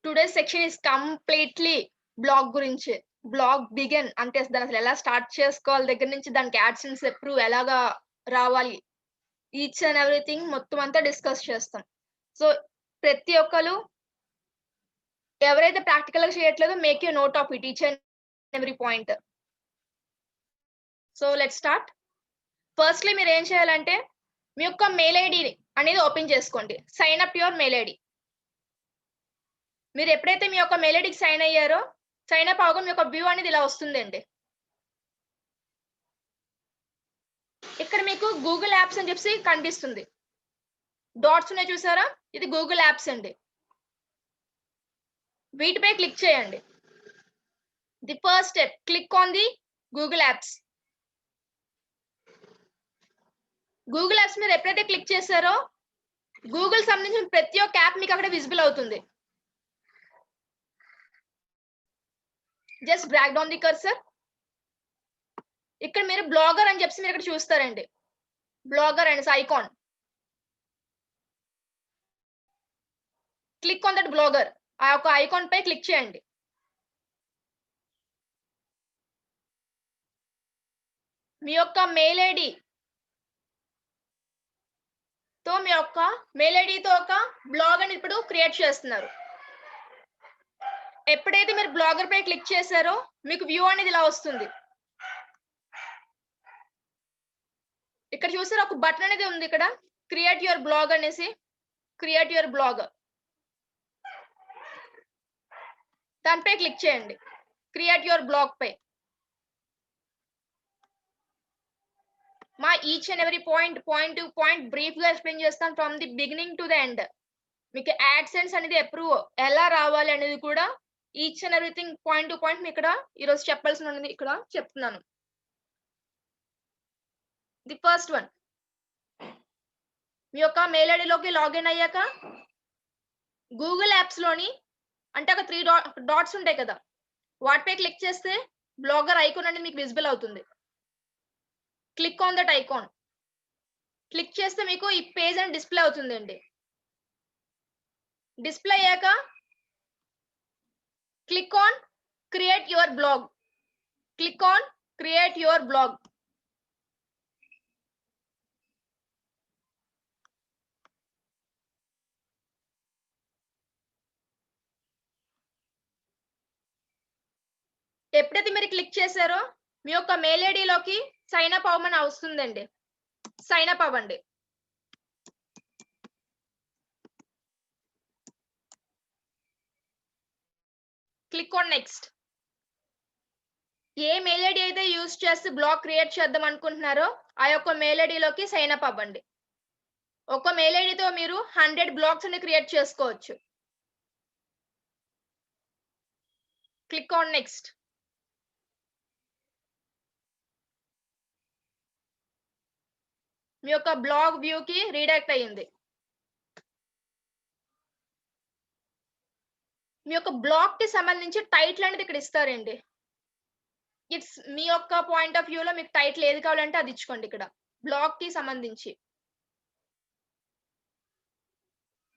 Today's section is completely blog గురించే. Blog begin అంటే దాన్ని అసలు ఎలా స్టార్ట్ చేసుకోవాలి దగ్గర నుంచి దానికి యాడ్సెన్స్ ఎప్పుడు ఎలాగా రావాలి. ఈచ్ అండ్ ఎవ్రీథింగ్ మొత్తం అంతా డిస్కస్ చేస్తాం. సో, ప్రతి ఒక్కళ్ళు ఎవరైతే ప్రాక్టికల్‌గా చేయట్లేదో make a note of it each and every point. So, let's start. Firstly మీరేం చేయాలంటే మీ యొక్క మెయిల్ ఐడీ అనేది ఓపెన్ చేసుకోండి. Sign up your mail ID. మీరు ఎప్పుడైతే మీ యొక్క మెయిల్ ఐడీకి సైన్ అయ్యారో, సైన్ అప్ అవ్వగానే మీ యొక్క వ్యూ అనేది ఇలా వస్తుందండి. ఇక్కడ మీకు గూగుల్ యాప్స్ అని చెప్పేసి కనిపిస్తుంది. డాట్స్ ఉన్నాయి చూసారా? ఇది గూగుల్ యాప్స్ అండి. వీటిపై క్లిక్ చేయండి. The first step click on the Google apps. Google apps మీద ఎప్పుడైతే క్లిక్ చేశారో, గూగుల్ సంబంధించిన ప్రతి ఒక్క యాప్ మీకు అక్కడ విజిబుల్ అవుతుంది. Just drag down the cursor. ఇక్కడ మీరు బ్లాగర్ అని చెప్పేసి మీరు ఇక్కడ చూస్తారండి. Blogger and icon. Click on that blogger. ఆ యొక్క ఐకాన్ పై క్లిక్ చేయండి. మీ యొక్క మెయిల్ ఐడి తో మీ యొక్క మెయిల్ ఐడితో ఒక బ్లాగ్ అని ఇప్పుడు క్రియేట్ చేస్తున్నారు. ఎప్పుడైతే మీరు బ్లాగర్ పై క్లిక్ చేశారో మీకు వ్యూ అనేది ఇలా వస్తుంది. ఇక్కడ చూసారా ఒక బటన్ అనేది ఉంది ఇక్కడ క్రియేట్ యువర్ బ్లాగ్ అనేసి. క్రియేట్ యువర్ బ్లాగ్ దానిపై క్లిక్ చేయండి. క్రియేట్ యువర్ బ్లాగ్ పై మా each and every point to point brief గా ఎక్స్ప్లెయిన్ చేస్తాను from the beginning to the end. మీకు యాడ్సెన్స్ అనేది అప్రూవ్ ఎలా రావాలి అనేది కూడా each and everything point to point ఇక్కడ ఈరోజు చెప్పాల్సి ఉన్నది ఇక్కడ చెప్తున్నాను. ది ఫస్ట్ వన్, మీ యొక్క మెయిల్ ఐడిలోకి లాగిన్ అయ్యాక గూగుల్ యాప్స్ లోని అంటే ఒక 3 డాట్స్ ఉంటాయి కదా, వాటిపై క్లిక్ చేస్తే బ్లాగర్ ఐకాన్ అనేది మీకు విజిబుల్ అవుతుంది. Click on that icon. Click చేస్తే మీకు ఈ పేజ్ అని డిస్ప్లే అవుతుందండి. డిస్ప్లే అయ్యాక click on create your blog. Click on create your blog. ఎప్పుడైతే మీరు క్లిక్ చేశారో మీ యొక్క మెయిల్ ఐడిలోకి సైన్ అప్ అవ్వమని వస్తుందండి. సైన్ అప్ అవ్వండి. Click on next. A mail ID అయితే యూజ్ చేసి బ్లాగ్ క్రియేట్ చేద్దాం అనుకుంటున్నారో ఆ యొక్క మెయిల్ ఐడిలోకి సైన్ అప్ అవ్వండి. ఒక మెయిల్ ఐడితో మీరు 100 బ్లాగ్స్ ని క్రియేట్ చేసుకోవచ్చు. Click on next. మీ యొక్క బ్లాగ్ వ్యూ కి రీడైరెక్ట్ అయ్యింది. మీ యొక్క బ్లాగ్ కి సంబంధించి టైటిల్ అనేది ఇక్కడ ఇస్తారండి. ఇట్స్ మీ యొక్క పాయింట్ ఆఫ్ వ్యూలో మీకు టైటిల్ ఏది కావాలంటే అది ఇచ్చుకోండి. ఇక్కడ బ్లాగ్ కి సంబంధించి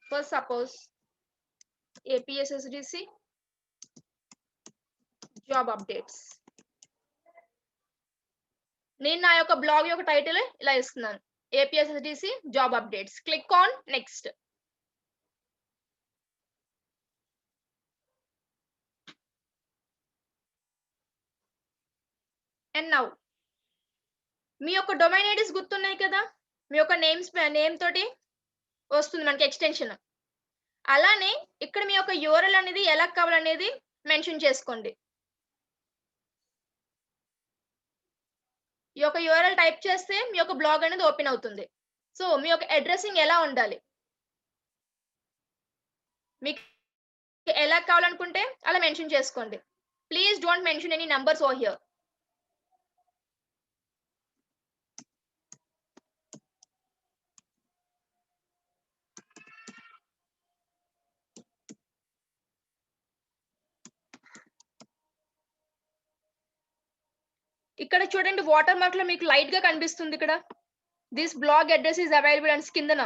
first suppose APSSDC job updates. నేను నా యొక్క బ్లాగ్ యొక్క టైటిల్ ఇలా ఇస్తున్నాను, APSSDC job updates. Click on next. And now మీ యొక్క డొమైన్ ఐడీస్ గుర్తున్నాయి కదా, మీ యొక్క నేమ్ తోటి వస్తుంది మనకి ఎక్స్టెన్షన్. అలానే ఇక్కడ మీ యొక్క యూఆర్ఎల్ అనేది ఎలా కావాలనేది మెన్షన్ చేసుకోండి. ఈ యొక్క యూఆర్ఎల్ టైప్ చేస్తే మీ యొక్క బ్లాగ్ అనేది ఓపెన్ అవుతుంది. సో మీ యొక్క అడ్రసింగ్ ఎలా ఉండాలి, మీకు ఎలా కావాలనుకుంటే అలా మెన్షన్ చేసుకోండి. Please don't mention any numbers over here. ఇక్కడ చూడండి వాటర్ మార్క్ లో మీకు లైట్ గా కనిపిస్తుంది. ఇక్కడ this blog address is available and కిందన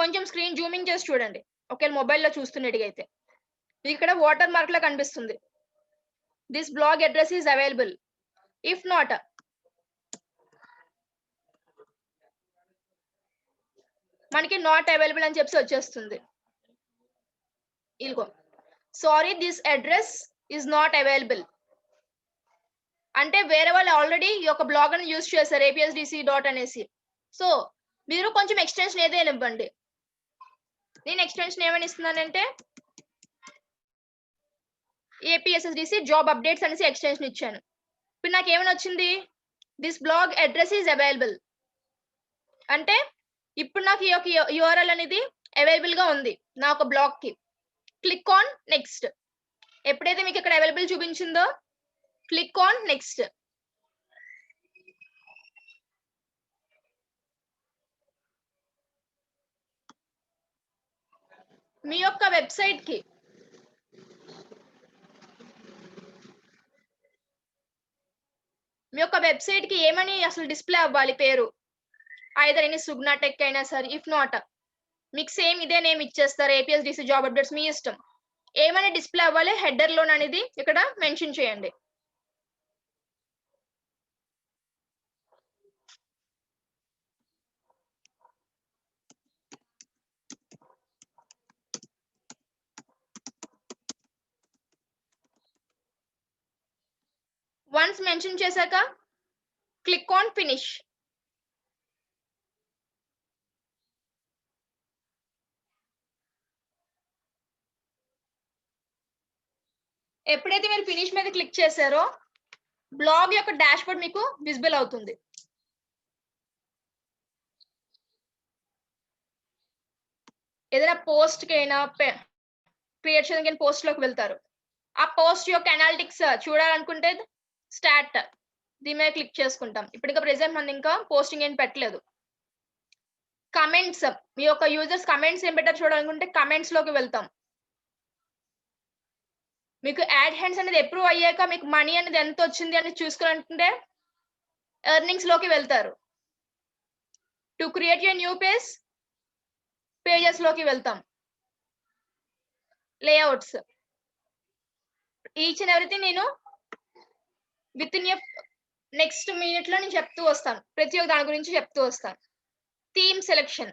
కొంచెం స్క్రీన్ జూమింగ్ చేసి చూడండి ఒకవేళ మొబైల్లో చూస్తున్నట్టుగా అయితే. ఇక్కడ వాటర్ మార్క్ లా కనిపిస్తుంది. This blog address is available. If not మనకి నాట్ అవైలబుల్ అని చెప్పి వచ్చేస్తుంది. ఇదిగో sorry this address is not available అంటే వేరే వాళ్ళు ఆల్రెడీ ఈ యొక్క బ్లాగ్ అని యూజ్ చేశారు APSDC డాట్ అనేసి. సో మీరు కొంచెం ఎక్స్టెన్షన్ ఏదైనా ఇవ్వండి. నేను ఎక్స్టెన్షన్ ఏమని ఇస్తున్నానంటే APSDC జాబ్ అప్డేట్స్ అనేసి ఎక్స్టెన్షన్ ఇచ్చాను. ఇప్పుడు నాకు ఏమని వచ్చింది, this blog address is available అంటే ఇప్పుడు నాకు ఈ యొక్క URL అనేది అవైలబుల్ గా ఉంది నా ఒక బ్లాగ్ కి. Click on next. ఎప్పుడైతే మీకు ఇక్కడ అవైలబుల్ చూపించిందో క్లిక్ ఆన్ నెక్స్ట్. మీ యొక్క వెబ్సైట్ కి ఏమని అసలు డిస్ప్లే అవ్వాలి పేరు, ఐదర్ ఎనీ సుగ్నా టెక్ అయినా సరే. ఇఫ్ నాట్ మీకు సేమ్ ఇదే నేమ్ ఇచ్చేస్తారు APSDC జాబ్ అప్డేట్స్, మీ ఇష్టం. ఏమని డిస్ప్లే అవ్వాలి హెడర్ లోన్ అనేది ఇక్కడ మెన్షన్ చేయండి. వన్స్ మెన్షన్ చేశాక క్లిక్ ఆన్ ఫినిష్. ఎప్పుడైతే మీరు ఫినిష్ మీద క్లిక్ చేశారో బ్లాగ్ యొక్క డాష్ బోర్డ్ మీకు విజిబుల్ అవుతుంది. ఏదైనా పోస్ట్ కి అయినా క్రియేట్ చేయడానికి పోస్ట్ లోకి వెళ్తారు. ఆ పోస్ట్ యొక్క అనాలిటిక్స్ చూడాలనుకుంటే స్టార్ట్ దీని మీద క్లిక్ చేసుకుంటాం. ఇప్పుడు ఇంకా ప్రెసెంట్ మనం ఇంకా పోస్టింగ్ ఏం పెట్టలేదు. కమెంట్స్, మీ యొక్క యూజర్స్ కమెంట్స్ ఏం పెట్టారు చూడాలనుకుంటే కమెంట్స్ లోకి వెళ్తాం. మీకు యాడ్ హ్యాండ్స్ అనేది అప్రూవ్ అయ్యాక మీకు మనీ అనేది ఎంత వచ్చింది అని చూసుకోవాలనుకుంటే ఎర్నింగ్స్ లోకి వెళ్తారు. To create a new page pages లోకి వెళ్తాం. లేఅవుట్స్, ఈచ్ అండ్ ఎవ్రీథింగ్ నేను విత్ ఇన్ నెక్స్ట్ మినిట్ లో నేను చెప్తూ వస్తాను. ప్రతి ఒక్క దాని గురించి చెప్తూ వస్తాను. థీమ్ సెలెక్షన్,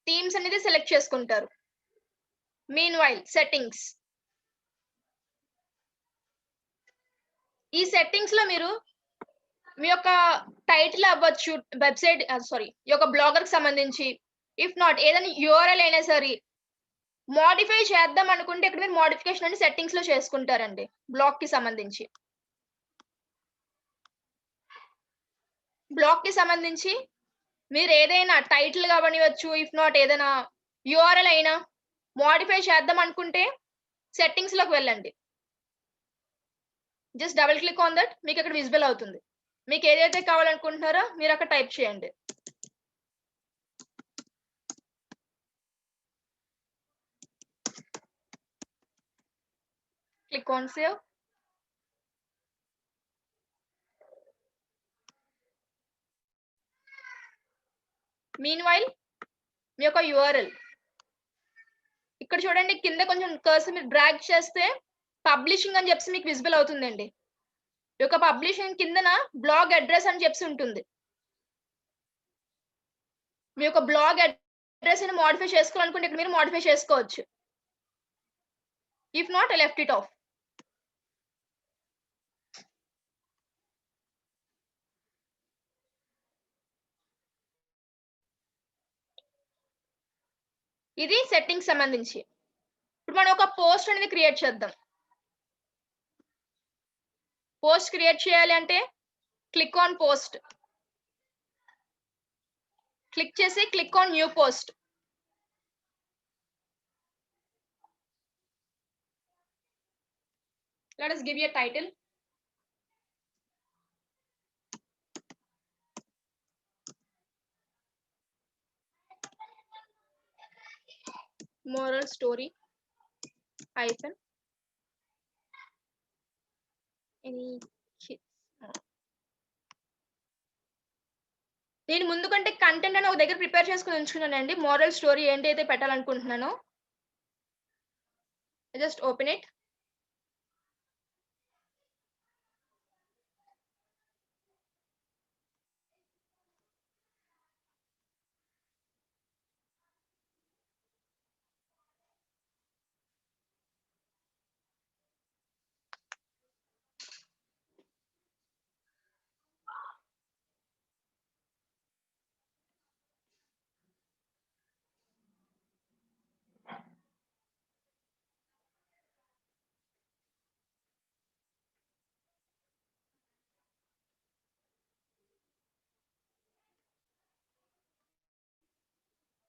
థీమ్స్ అనేది సెలెక్ట్ చేసుకుంటారు. మీన్ వైల్ సెట్టింగ్స్, ఈ సెట్టింగ్స్ లో మీరు మీ యొక్క టైటిల్ అవ్వచ్చు, వెబ్సైట్ ఈ యొక్క బ్లాగర్ కి సంబంధించి, ఇఫ్ నాట్ ఏదైనా URL అయినా సరే మోడిఫై చేద్దాం అనుకుంటే ఇక్కడ మీరు మోడిఫికేషన్ అని సెట్టింగ్స్ లో చేసుకుంటారండి. బ్లాగ్ కి సంబంధించి మీరు ఏదైనా టైటిల్ కావనివచ్చు, ఇఫ్ నాట్ ఏదైనా URL అయినా మోడిఫై చేద్దాం అనుకుంటే సెట్టింగ్స్ లోకి వెళ్ళండి. Just double click on that, మీకు అక్కడ విజిబుల్ అవుతుంది. మీకు ఏదైతే కావాలనుకుంటున్నారో మీరు అక్కడ టైప్ చేయండి. Click on save. Meanwhile మీ యొక్క URL ఇక్కడ చూడండి, కింద కొంచెం కర్సర్ మీరు డ్రాగ్ చేస్తే పబ్లిషింగ్ అని చెప్పి మీకు విజిబుల్ అవుతుందండి. ఈ యొక్క పబ్లిషింగ్ కిందన బ్లాగ్ అడ్రస్ అని చెప్పి ఉంటుంది. మీ యొక్క బ్లాగ్ అడ్రస్ ని మోడిఫై చేసుకోవాలనుకుంటే ఇక్కడ మీరు మోడిఫై చేసుకోవచ్చు. If not I left it of. ఇది సెట్టింగ్ సంబంధించి. ఇప్పుడు మనం ఒక పోస్ట్ అనేది క్రియేట్ చేద్దాం. పోస్ట్ క్రియేట్ చేయాలి అంటే క్లిక్ ఆన్ పోస్ట్, క్లిక్ చేసి click on new post. Let us give you a title. Moral story hyphen any kids. నేను ముందు కంటే కంటెంట్ అని ఒక దగ్గర ప్రిపేర్ చేసుకుని ఉంచుకున్నానండి. మోరల్ స్టోరీ ఏంటైతే పెట్టాలనుకుంటున్నానో just open it.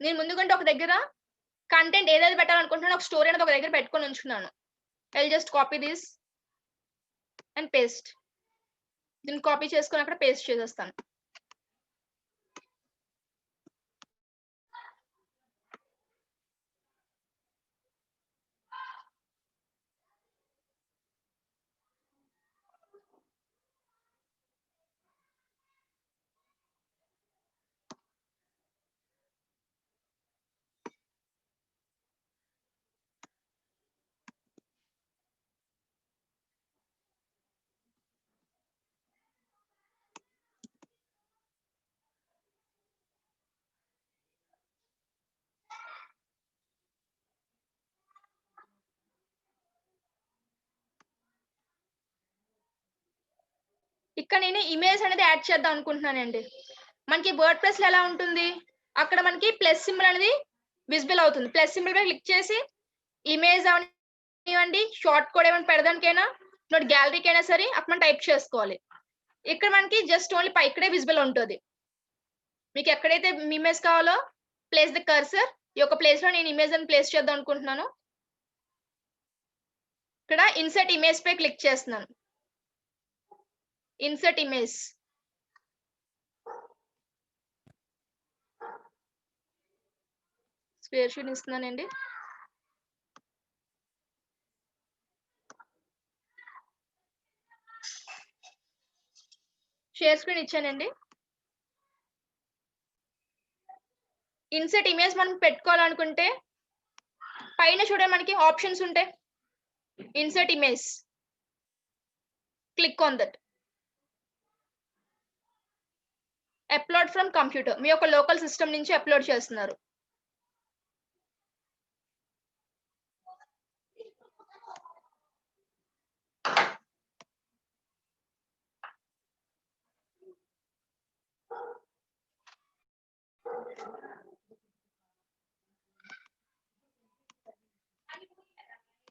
నేను ముందుకంటే ఒక దగ్గర కంటెంట్ ఏదైతే పెట్టాలనుకుంటున్నానో ఒక స్టోరీ అనేది ఒక దగ్గర పెట్టుకొని ఉంచుకున్నాను. I just copy this and paste. దీన్ని కాపీ చేసుకొని అక్కడ పేస్ట్ చేసేస్తాను. ఇక్కడ నేను ఇమేజ్ అనేది యాడ్ చేద్దాం అనుకుంటున్నానండి. మనకి వర్డ్ ప్రెస్ లో ఎలా ఉంటుంది, అక్కడ మనకి ప్లస్ సింబల్ అనేది విజిబుల్ అవుతుంది. ప్లస్ సింబల్ మీద క్లిక్ చేసి ఇమేజ్ అవనివ్వండి, షార్ట్ కోడ్ ఏమైనా పెడదానికైనా, నోట్ గ్యాలరీకి అయినా సరే అక్కడ మనం టైప్ చేసుకోవాలి. ఇక్కడ మనకి జస్ట్ ఓన్లీ ఇక్కడే విజిబుల్ ఉంటుంది. మీకు ఎక్కడైతే ఇమేజ్ కావాలో ప్లేస్ ద కర్సర్. ఈ యొక్క ప్లేస్ లో నేను ఇమేజ్ అని ప్లేస్ చేద్దాం అనుకుంటున్నాను. ఇక్కడ ఇన్సర్ట్ ఇమేజ్ పై క్లిక్ చేస్తున్నాను. Insert image. స్క్వేర్ షీట్ ఇస్తున్నానండి. షేర్ స్క్రీన్ ఇచ్చానండి. ఇన్సర్ట్ ఇమేజ్ మనం పెట్టుకోవాలనుకుంటే పైన చూడండి మనకి ఆప్షన్స్ ఉంటాయి. Insert image, click on that. Upload from computer, మీ యొక్క లోకల్ సిస్టమ్ నుంచి అప్లోడ్ చేస్తున్నారు.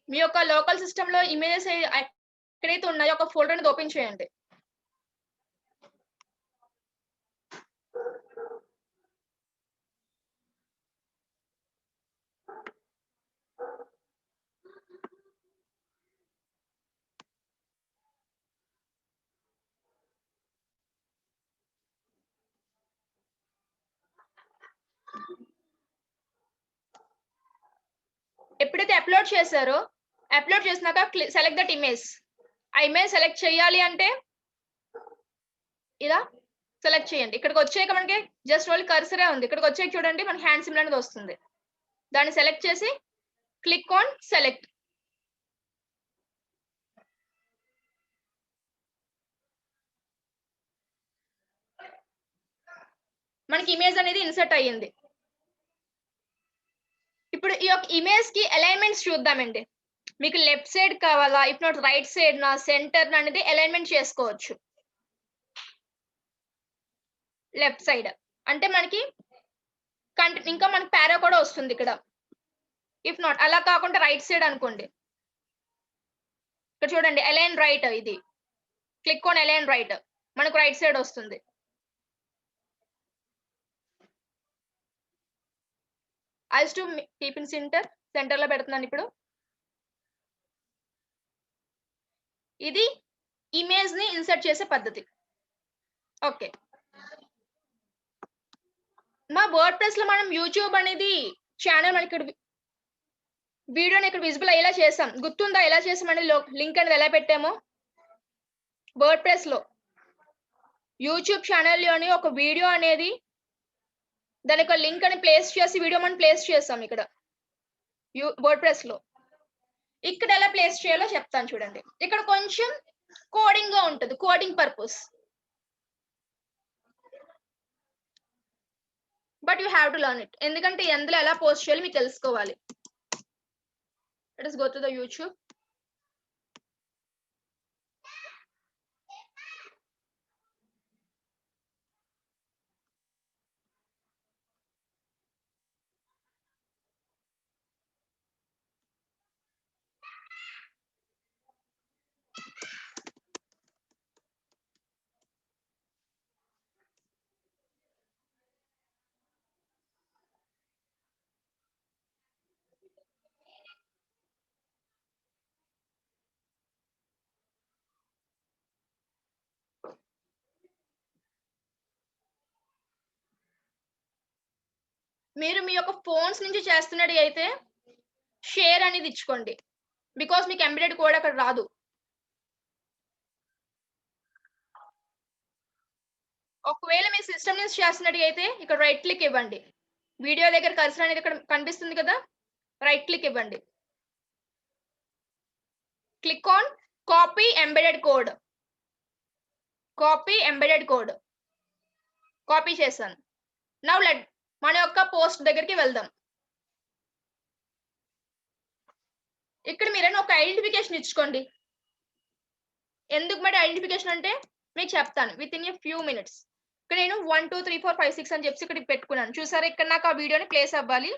మీ యొక్క లోకల్ సిస్టమ్ లో ఇమేజెస్ ఎక్కడైతే ఉన్నాయో ఒక ఫోల్డర్ అనేది ఓపెన్ చేయండి. ఎప్పుడైతే అప్లోడ్ చేశారో, అప్లోడ్ చేసినాక సెలెక్ట్ దట్ ఇమేజ్. ఆ ఇమేజ్ సెలెక్ట్ చేయాలి అంటే ఇలా సెలెక్ట్ చేయండి. ఇక్కడికి వచ్చాక మనకి జస్ట్ ఓన్లీ కర్సరే ఉంది. ఇక్కడికి వచ్చాక చూడండి మనకి హ్యాండ్ సింబల్ అనేది వస్తుంది. దాన్ని సెలెక్ట్ చేసి క్లిక్ ఆన్ సెలెక్ట్. మనకి ఇమేజ్ అనేది ఇన్సర్ట్ అయ్యింది. ఇప్పుడు ఈ యొక్క ఇమేజ్ కి అలైన్మెంట్స్ చూద్దామండి. మీకు లెఫ్ట్ సైడ్ కావాలా, ఇఫ్ నాట్ రైట్ సైడ్ నా సెంటర్ అనేది అలైన్మెంట్ చేసుకోవచ్చు. లెఫ్ట్ సైడ్ అంటే మనకి ఇంకా మనకి పారా కూడా వస్తుంది ఇక్కడ. ఇఫ్ నాట్ అలా కాకుండా రైట్ సైడ్ అనుకోండి. ఇక్కడ చూడండి అలైన్ రైట్, ఇది క్లిక్ ఆన్ అలైన్ రైట్, మనకు రైట్ సైడ్ వస్తుంది. Ice to keep in centre లో పెడుతున్నాను. ఇప్పుడు ఇది ఇమేజ్ ని ఇన్సర్ట్ చేసే పద్ధతి. ఓకే, మా వర్డ్ ప్రెస్ లో మనం యూట్యూబ్ అనేది ఛానల్ మనకి ఇక్కడ వీడియోని ఇక్కడ విజిబుల్ అయ్యేలా చేసాం. గుర్తుందా ఎలా చేసామని లింక్ అనేది ఎలా పెట్టామో? వర్డ్ ప్రెస్ లో యూట్యూబ్ ఛానల్ లోని ఒక వీడియో అనేది దాని యొక్క లింక్ అని ప్లేస్ చేసి వీడియో మనం ప్లేస్ చేసాం ఇక్కడ వర్డ్ ప్రెస్ లో. ఇక్కడ ఎలా ప్లేస్ చేయాలో చెప్తాను చూడండి. ఇక్కడ కొంచెం కోడింగ్ గా ఉంటది, coding purpose. But you have to learn it. ఎందుకంటే ఎందులో ఎలా పోస్ట్ చేయాలి మీకు తెలుసుకోవాలి. Let us go to the YouTube. మీరు మీ యొక్క ఫోన్స్ నుంచి చేస్తున్నది అయితే షేర్ అనేది ఇచ్చుకోండి. బికాస్ మీకు ఎంబెడెడ్ కోడ్ అక్కడ రాదు. ఒకవేళ మీ సిస్టమ్ నుంచి చేస్తున్నది అయితే ఇక్కడ రైట్ క్లిక్ ఇవ్వండి. వీడియో దగ్గర కర్సర్ అనేది ఇక్కడ కనిపిస్తుంది కదా, రైట్ క్లిక్ ఇవ్వండి. Click on copy embedded code. Copy embedded code copy చేశాను. నౌ లెట్ మన యొక్క పోస్ట్ దగ్గరికి వెళ్దాం. ఇక్కడ మీరైనా ఒక ఐడెంటిఫికేషన్ ఇచ్చుకోండి. ఎందుకు మరి ఐడెంటిఫికేషన్ అంటే మీకు చెప్తాను with in a few minutes. ఇక్కడ నేను 1 2 3 4 5 6 అని చెప్పి ఇక్కడ పెట్టుకున్నాను. చూసారా, ఇక్కడ నాకు ఆ వీడియోని ప్లేస్ అవ్వాలి.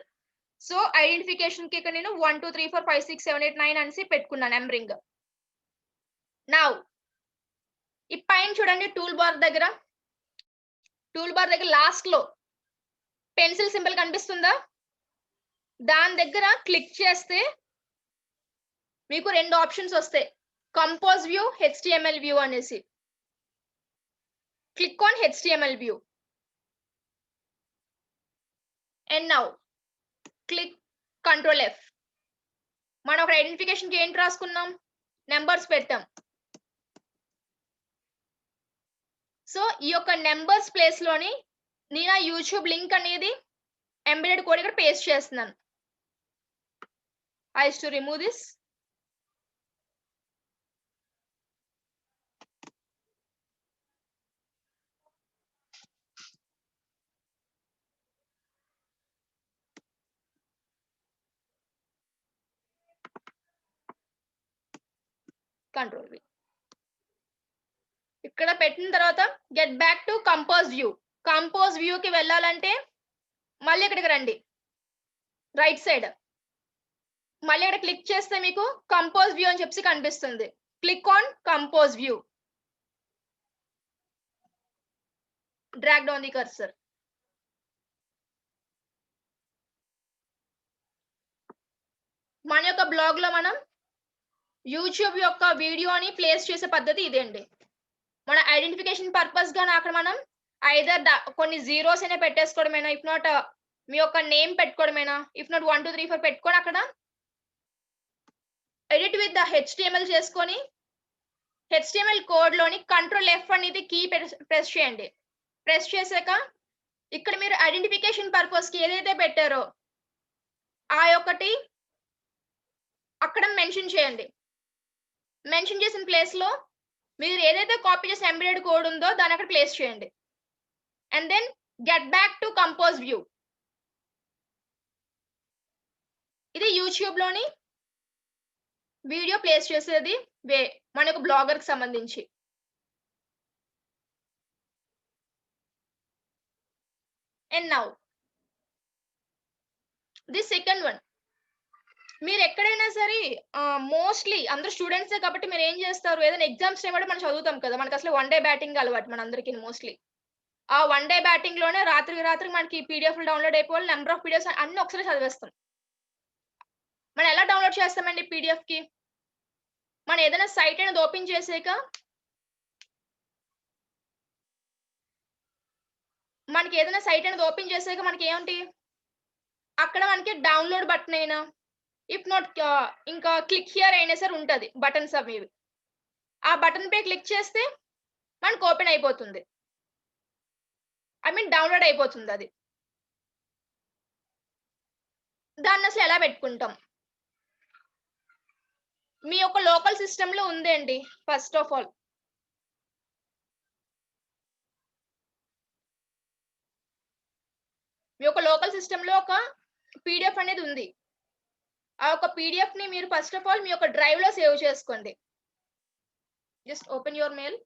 సో ఐడెంటిఫికేషన్ కి ఇక్కడ నేను 1 2 3 4 5 6 7 8 9 అనేసి పెట్టుకున్నాను ఎంబ్రింగ్. నౌ ఈ పైన చూడండి టూల్ బార్ దగ్గర లాస్ట్ లో పెన్సిల్ సింబల్ కనిపిస్తుందా? దాని దగ్గర క్లిక్ చేస్తే మీకు రెండు ఆప్షన్స్ వస్తాయి, కంపోజ్ వ్యూ, HTML వ్యూ అనేసి. Click on HTML view and now click Ctrl F. మనం ఒక ఐడెంటిఫికేషన్ కి ఏంటి రాసుకున్నాం? నెంబర్స్ పెట్టాం. సో ఈ యొక్క నెంబర్స్ ప్లేస్ లోని నేను ఆ యూట్యూబ్ లింక్ అనేది ఎంబెడెడ్ కోడ్ ఇక్కడ పేస్ట్ చేస్తున్నాను. I used to remove this. Control V. ఇక్కడ పెట్టిన తర్వాత get back to compose view. Compose view కి వెళ్ళాలంటే మళ్ళీ ఇక్కడికి రండి, రైట్ సైడ్. మళ్ళీ ఇక్కడ క్లిక్ చేస్తే మీకు కంపోజ్ వ్యూ అని చెప్పి కనిపిస్తుంది. Click on compose view. Drag down the cursor. మన యొక్క బ్లాగ్ లో మనం యూట్యూబ్ యొక్క వీడియోని ప్లేస్ చేసే పద్ధతి ఇదే అండి. మన ఐడెంటిఫికేషన్ పర్పస్ గా అక్కడ మనం ఐదర్ కొన్ని జీరోస్ అయినా పెట్టేసుకోవడమేనా, ఇఫ్ నాట్ మీ యొక్క నేమ్ పెట్టుకోవడమేనా, ఇఫ్ నాట్ 1 2 3 4 పెట్టుకొని అక్కడ ఎడిట్ విత్ ద HTML చేసుకొని HTML కోడ్ లోని Ctrl F అనేది కీ ప్రెస్ చేయండి. ప్రెస్ చేశాక ఇక్కడ మీరు ఐడెంటిఫికేషన్ పర్పస్ కి ఏదైతే పెట్టారో ఆ యొక్కటి అక్కడ మెన్షన్ చేయండి. మెన్షన్ చేసిన ప్లేస్ లో మీరు ఏదైతే కాపీ చేసిన ఎంబెడెడ్ కోడ్ ఉందో దాన్ని అక్కడ ప్లేస్ చేయండి. And then get back to compose view. ఇది యూట్యూబ్ లోని వీడియో ప్లేస్ చేసేది వే, మన యొక్క బ్లాగర్ కి సంబంధించి. And now this second one. మీరు ఎక్కడైనా సరే మోస్ట్లీ అందరూ స్టూడెంట్సే కాబట్టి మీరు ఏం చేస్తారు, ఏదైనా ఎగ్జామ్స్ టైం మనం చదువుతాం కదా, మనకి అసలు 1 డే బ్యాటింగ్ అలవాటు మనందరికీ మోస్ట్లీ. ఆ 1 డే బ్యాటింగ్ లోనే రాత్రికి మనకి PDF డౌన్లోడ్ అయిపోవాలి, నెంబర్ ఆఫ్ PDFs అన్ని ఒకసారి చదివేస్తాం. మనం ఎలా డౌన్లోడ్ చేస్తామండి PDF కి? మనం ఏదైనా సైట్ అనేది ఓపెన్ చేసాక మనకి ఏంటి అక్కడ మనకి డౌన్లోడ్ బటన్ అయినా, ఇఫ్ నాట్ ఇంకా క్లిక్ హియర్ అయినా సరే ఉంటది బటన్స్ అవి. ఆ బటన్ పై క్లిక్ చేస్తే మనకు ఓపెన్ అయిపోతుంది, ఐ మీన్ డౌన్లోడ్ అయిపోతుంది అది. దాన్ని అసలు ఎలా పెట్టుకుంటాం? మీ యొక్క లోకల్ సిస్టమ్ లో ఉందండి ఫస్ట్ ఆఫ్ ఆల్. మీ యొక్క లోకల్ సిస్టమ్ లో ఒక పీడిఎఫ్ అనేది ఉంది. ఆ ఒక పీడిఎఫ్ ని మీరు ఫస్ట్ ఆఫ్ ఆల్ మీ యొక్క డ్రైవ్ లో సేవ్ చేసుకోండి. Just open your mail.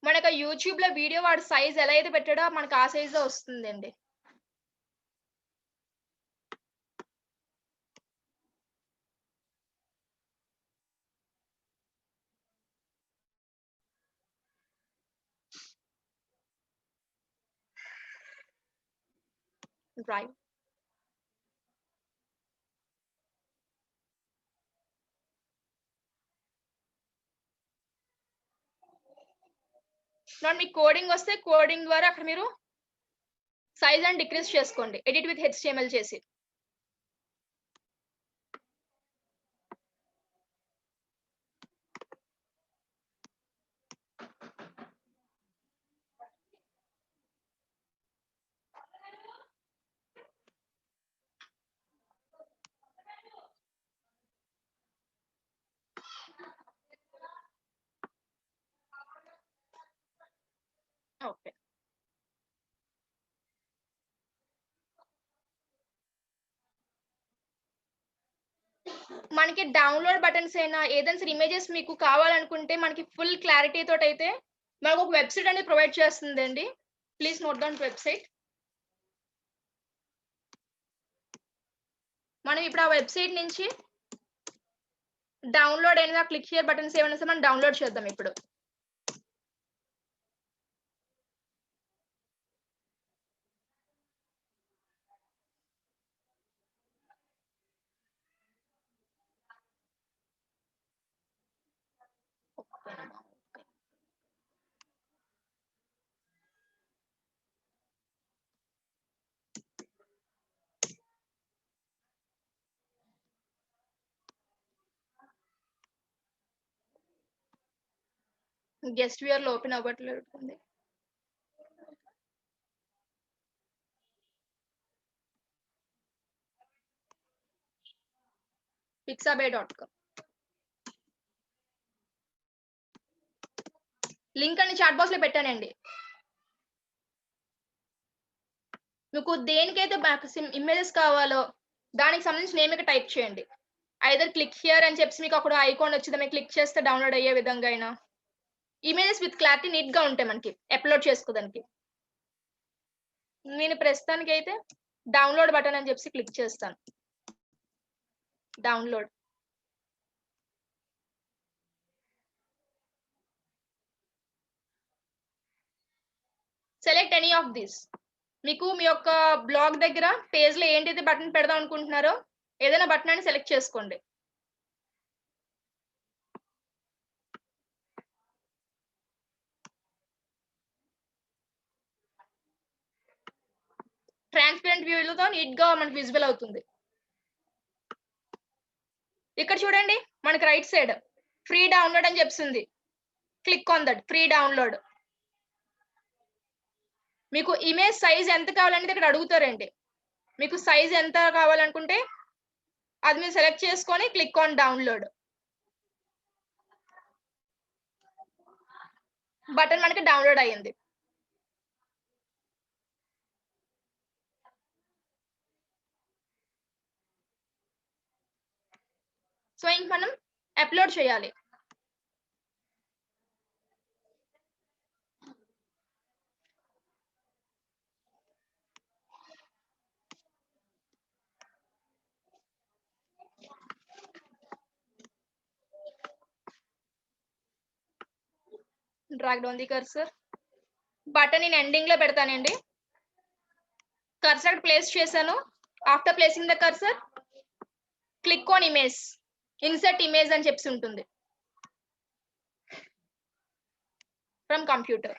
మనకు యూట్యూబ్ లో వీడియో వాడి సైజ్ ఎలా అయితే పెట్టాడో మనకు ఆ సైజ్ లో వస్తుందండి. డ్రైవ్ మీకు కోడింగ్ వస్తే కోడింగ్ ద్వారా అక్కడ మీరు సైజ్ అండ్ డిక్రీజ్ చేసుకోండి ఎడిట్ విత్ HTML చేసి. ఓకే. మనకి డౌన్లోడ్ బటన్స్ అయినా ఏదైనా సరే ఇమేజెస్ మీకు కావాలనుకుంటే మనకి ఫుల్ క్లారిటీ తోటి అయితే మనకు ఒక వెబ్సైట్ అనేది ప్రొవైడ్ చేస్తుందండి. Please note down website. మనం ఇప్పుడు ఆ వెబ్సైట్ నుంచి డౌన్లోడ్ అయిన క్లిక్ హియర్ బటన్స్ ఏమైనా సరే మనం డౌన్లోడ్ చేద్దాం ఇప్పుడు. గెస్ట్ వ్యూయర్ లో ఓపెన్ అవ్వట్లేదు. pixabay.com లింక్ అని చాట్ బాక్స్ లో పెట్టానండి. మీకు దేనికైతే ఇమేజెస్ కావాలో దానికి సంబంధించి నేమ్ ఇక్కడ టైప్ చేయండి. ఐదర్ క్లిక్ హియర్ అని చెప్పి మీకు అక్కడ ఐకాన్ వచ్చిందా, మీకు క్లిక్ చేస్తే డౌన్లోడ్ అయ్యే విధంగా అయినా ఇమేజెస్ విత్ క్లారిటీ నీట్ గా ఉంటాయి మనకి అప్లోడ్ చేసుకోవడానికి. నేను ప్రస్తుతానికి అయితే డౌన్లోడ్ బటన్ అని చెప్పి క్లిక్ చేస్తాను. Download select any of this. మీకు మీ యొక్క బ్లాగ్ దగ్గర పేజ్ లో ఏంటైతే బటన్ పెడదాం అనుకుంటున్నారో ఏదైనా బటన్ అని సెలెక్ట్ చేసుకోండి. ట్రాన్స్పరెంట్ వ్యూలతో నీట్ గా మనకి విజిబుల్ అవుతుంది. ఇక్కడ చూడండి మనకి రైట్ సైడ్ ఫ్రీ డౌన్లోడ్ అని చెప్తుంది. Click on that free download. మీకు ఇమేజ్ సైజ్ ఎంత కావాలనేది ఇక్కడ అడుగుతారండి. మీకు సైజ్ ఎంత కావాలనుకుంటే అది మీరు సెలెక్ట్ చేసుకొని క్లిక్ ఆన్ డౌన్లోడ్. బటన్ మనకి డౌన్లోడ్ అయ్యింది. సో ఇంక మనం అప్లోడ్ చేయాలి. Drag down the cursor. Button నేను ఎండింగ్ లో పెడతానండి. కర్సర్ ప్లేస్ చేశాను. After placing the cursor click on image. Insert image అని చెప్పి ఉంటుంది ఫ్రమ్ కంప్యూటర్.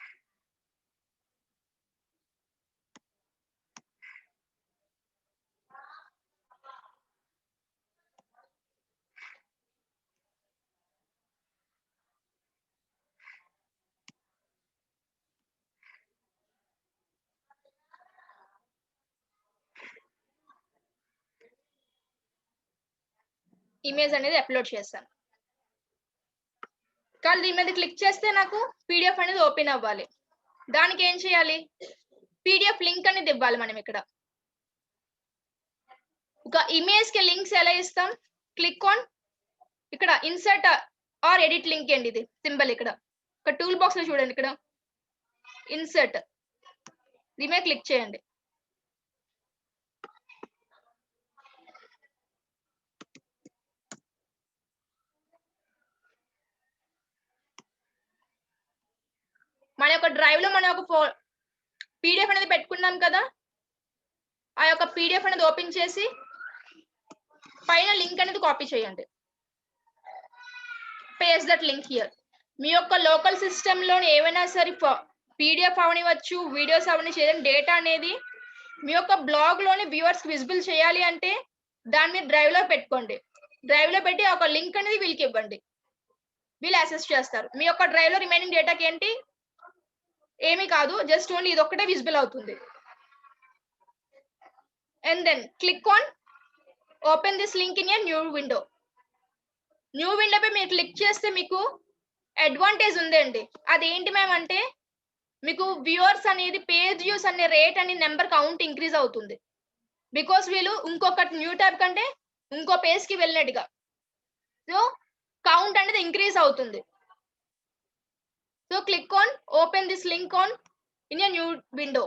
ఇమేజ్ అనేది అప్లోడ్ చేశాను. కానీ దీని మీద క్లిక్ చేస్తే నాకు పీడిఎఫ్ అనేది ఓపెన్ అవ్వాలి. దానికి ఏం చేయాలి? పీడిఎఫ్ లింక్ అనేది ఇవ్వాలి మనం ఇక్కడ. ఒక ఇమేజ్ కి లింక్స్ ఎలా ఇస్తాం? క్లిక్ ఆన్ ఇక్కడ ఇన్సర్ట్ ఆర్ ఎడిట్ లింక్ అండి, ఇది సింబల్ ఇక్కడ. ఒక టూల్ బాక్స్ లో చూడండి, ఇక్కడ ఇన్సర్ట్ దీని మీద క్లిక్ చేయండి. మన యొక్క డ్రైవ్ లో మనం ఒక పీడిఎఫ్ అనేది పెట్టుకున్నాం కదా, ఆ యొక్క పీడిఎఫ్ అనేది ఓపెన్ చేసి పైన లింక్ అనేది కాపీ చేయండి. Paste that link here. మీ యొక్క లోకల్ సిస్టమ్ లో ఏవైనా సరే పీడిఎఫ్ అవనివచ్చు, వీడియోస్ అవని చేయండి. డేటా అనేది మీ యొక్క బ్లాగ్ లోని వ్యూవర్స్ విజిబుల్ చేయాలి అంటే దాన్ని డ్రైవ్ లో పెట్టుకోండి. డ్రైవ్ లో పెట్టి ఒక లింక్ అనేది వీళ్ళకి ఇవ్వండి, వీళ్ళు యాక్సెస్ చేస్తారు. మీ యొక్క డ్రైవ్ లో రిమైనింగ్ డేటాకి ఏంటి ఏమీ కాదు, జస్ట్ ఓన్లీ ఇది ఒక్కటే విజిబుల్ అవుతుంది. And then click on open this link in a new window. New window పై మీరు క్లిక్ చేస్తే మీకు అడ్వాంటేజ్ ఉందండి. అదేంటి మ్యామ్ అంటే మీకు వ్యూవర్స్ అనేది పేజ్ వ్యూస్ అనే రేట్ అనే నెంబర్ కౌంట్ ఇంక్రీజ్ అవుతుంది. బికాస్ వీళ్ళు ఇంకొక న్యూ ట్యాబ్ కంటే ఇంకో పేజ్ కి వెళ్ళినట్టుగా, సో కౌంట్ అనేది ఇంక్రీజ్ అవుతుంది. So click on open this link on in a new window.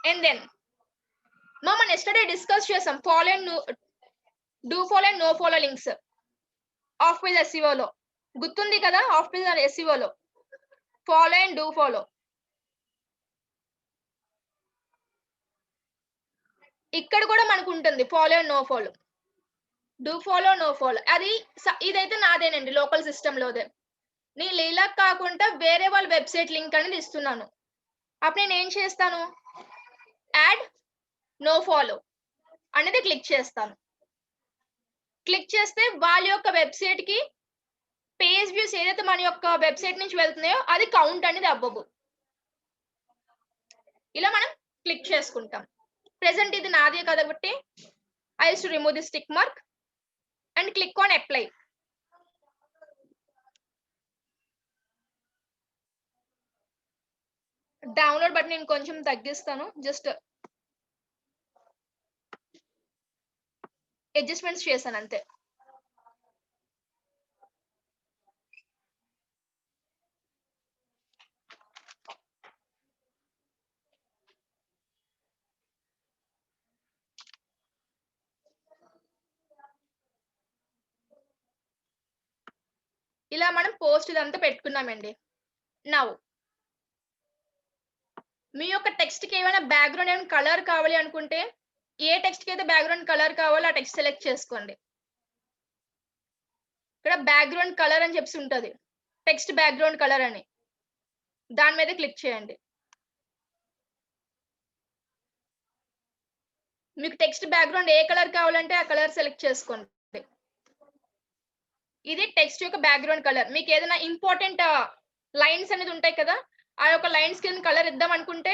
And then మనం ఎస్టర్డే డిస్కస్ చేసాం follow and do follow and no follow links off page SEO లో. గుర్తుంది కదా? ఆఫ్ పేజ్ ఎస్ఈఓ లో follow and do follow. ఇక్కడ కూడా మనకు ఉంటుంది follow and no follow, do follow no follow. అది ఇదైతే నాదేనండి, లోకల్ సిస్టమ్ లోదే. నేను ఇలా కాకుండా వేరే వాళ్ళ వెబ్సైట్ లింక్ అనేది ఇస్తున్నాను. అప్పుడు నేను ఏం చేస్తాను? యాడ్ నో ఫాలో అనేది క్లిక్ చేస్తాను. క్లిక్ చేస్తే వాళ్ళ యొక్క వెబ్సైట్ కి పేజ్ వ్యూస్ ఏదైతే మన యొక్క వెబ్సైట్ నుంచి వెళ్తున్నాయో అది కౌంట్ అనేది అవ్వవు. ఇలా మనం క్లిక్ చేసుకుంటాం. ప్రెసెంట్ ఇది నాదే కాబట్టి I use to remove this tick mark and click on apply. Download button నేను కొంచెం తగ్గిస్తాను, జస్ట్ అడ్జస్ట్మెంట్స్ చేశాను అంతే. ఇలా మనం పోస్ట్ ఇదంతా పెట్టుకున్నామండి. నౌ మీ యొక్క టెక్స్ట్ కి ఏమైనా బ్యాక్గ్రౌండ్ ఏమైనా కలర్ కావాలి అనుకుంటే, ఏ టెక్స్ట్ కి అయితే బ్యాక్గ్రౌండ్ కలర్ కావాలో ఆ టెక్స్ట్ సెలెక్ట్ చేసుకోండి. ఇక్కడ బ్యాక్గ్రౌండ్ కలర్ అని చెప్పి ఉంటుంది, టెక్స్ట్ బ్యాక్గ్రౌండ్ కలర్ అని, దాని మీద క్లిక్ చేయండి. మీకు టెక్స్ట్ బ్యాక్గ్రౌండ్ ఏ కలర్ కావాలంటే ఆ కలర్ సెలెక్ట్ చేసుకోండి. ఇది టెక్స్ట్ యొక్క బ్యాక్గ్రౌండ్ కలర్. మీకు ఏదైనా ఇంపార్టెంట్ లైన్స్ అనేది ఉంటాయి కదా, ఆ యొక్క లైన్స్ కింద కలర్ ఇద్దాం అనుకుంటే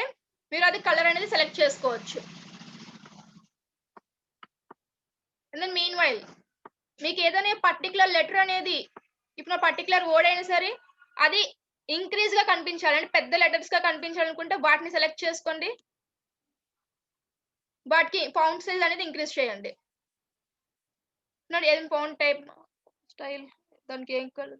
మీరు అది కలర్ అనేది సెలెక్ట్ చేసుకోవచ్చు. అండ్ దెన్ మీన్ వైల్ మీకు ఏదైనా పర్టికులర్ లెటర్ అనేది, ఇప్పుడు పర్టికులర్ వర్డ్ అయినా సరే అది ఇంక్రీజ్ గా కనిపించాలి అంటే పెద్ద లెటర్స్ గా కనిపించాలనుకుంటే వాటిని సెలెక్ట్ చేసుకోండి, వాటికి ఫాంట్ సైజ్ అనేది ఇంక్రీజ్ చేయండి. ఏదైనా ఫాంట్ టైప్ స్టైల్ దానికి ఏం కలర్,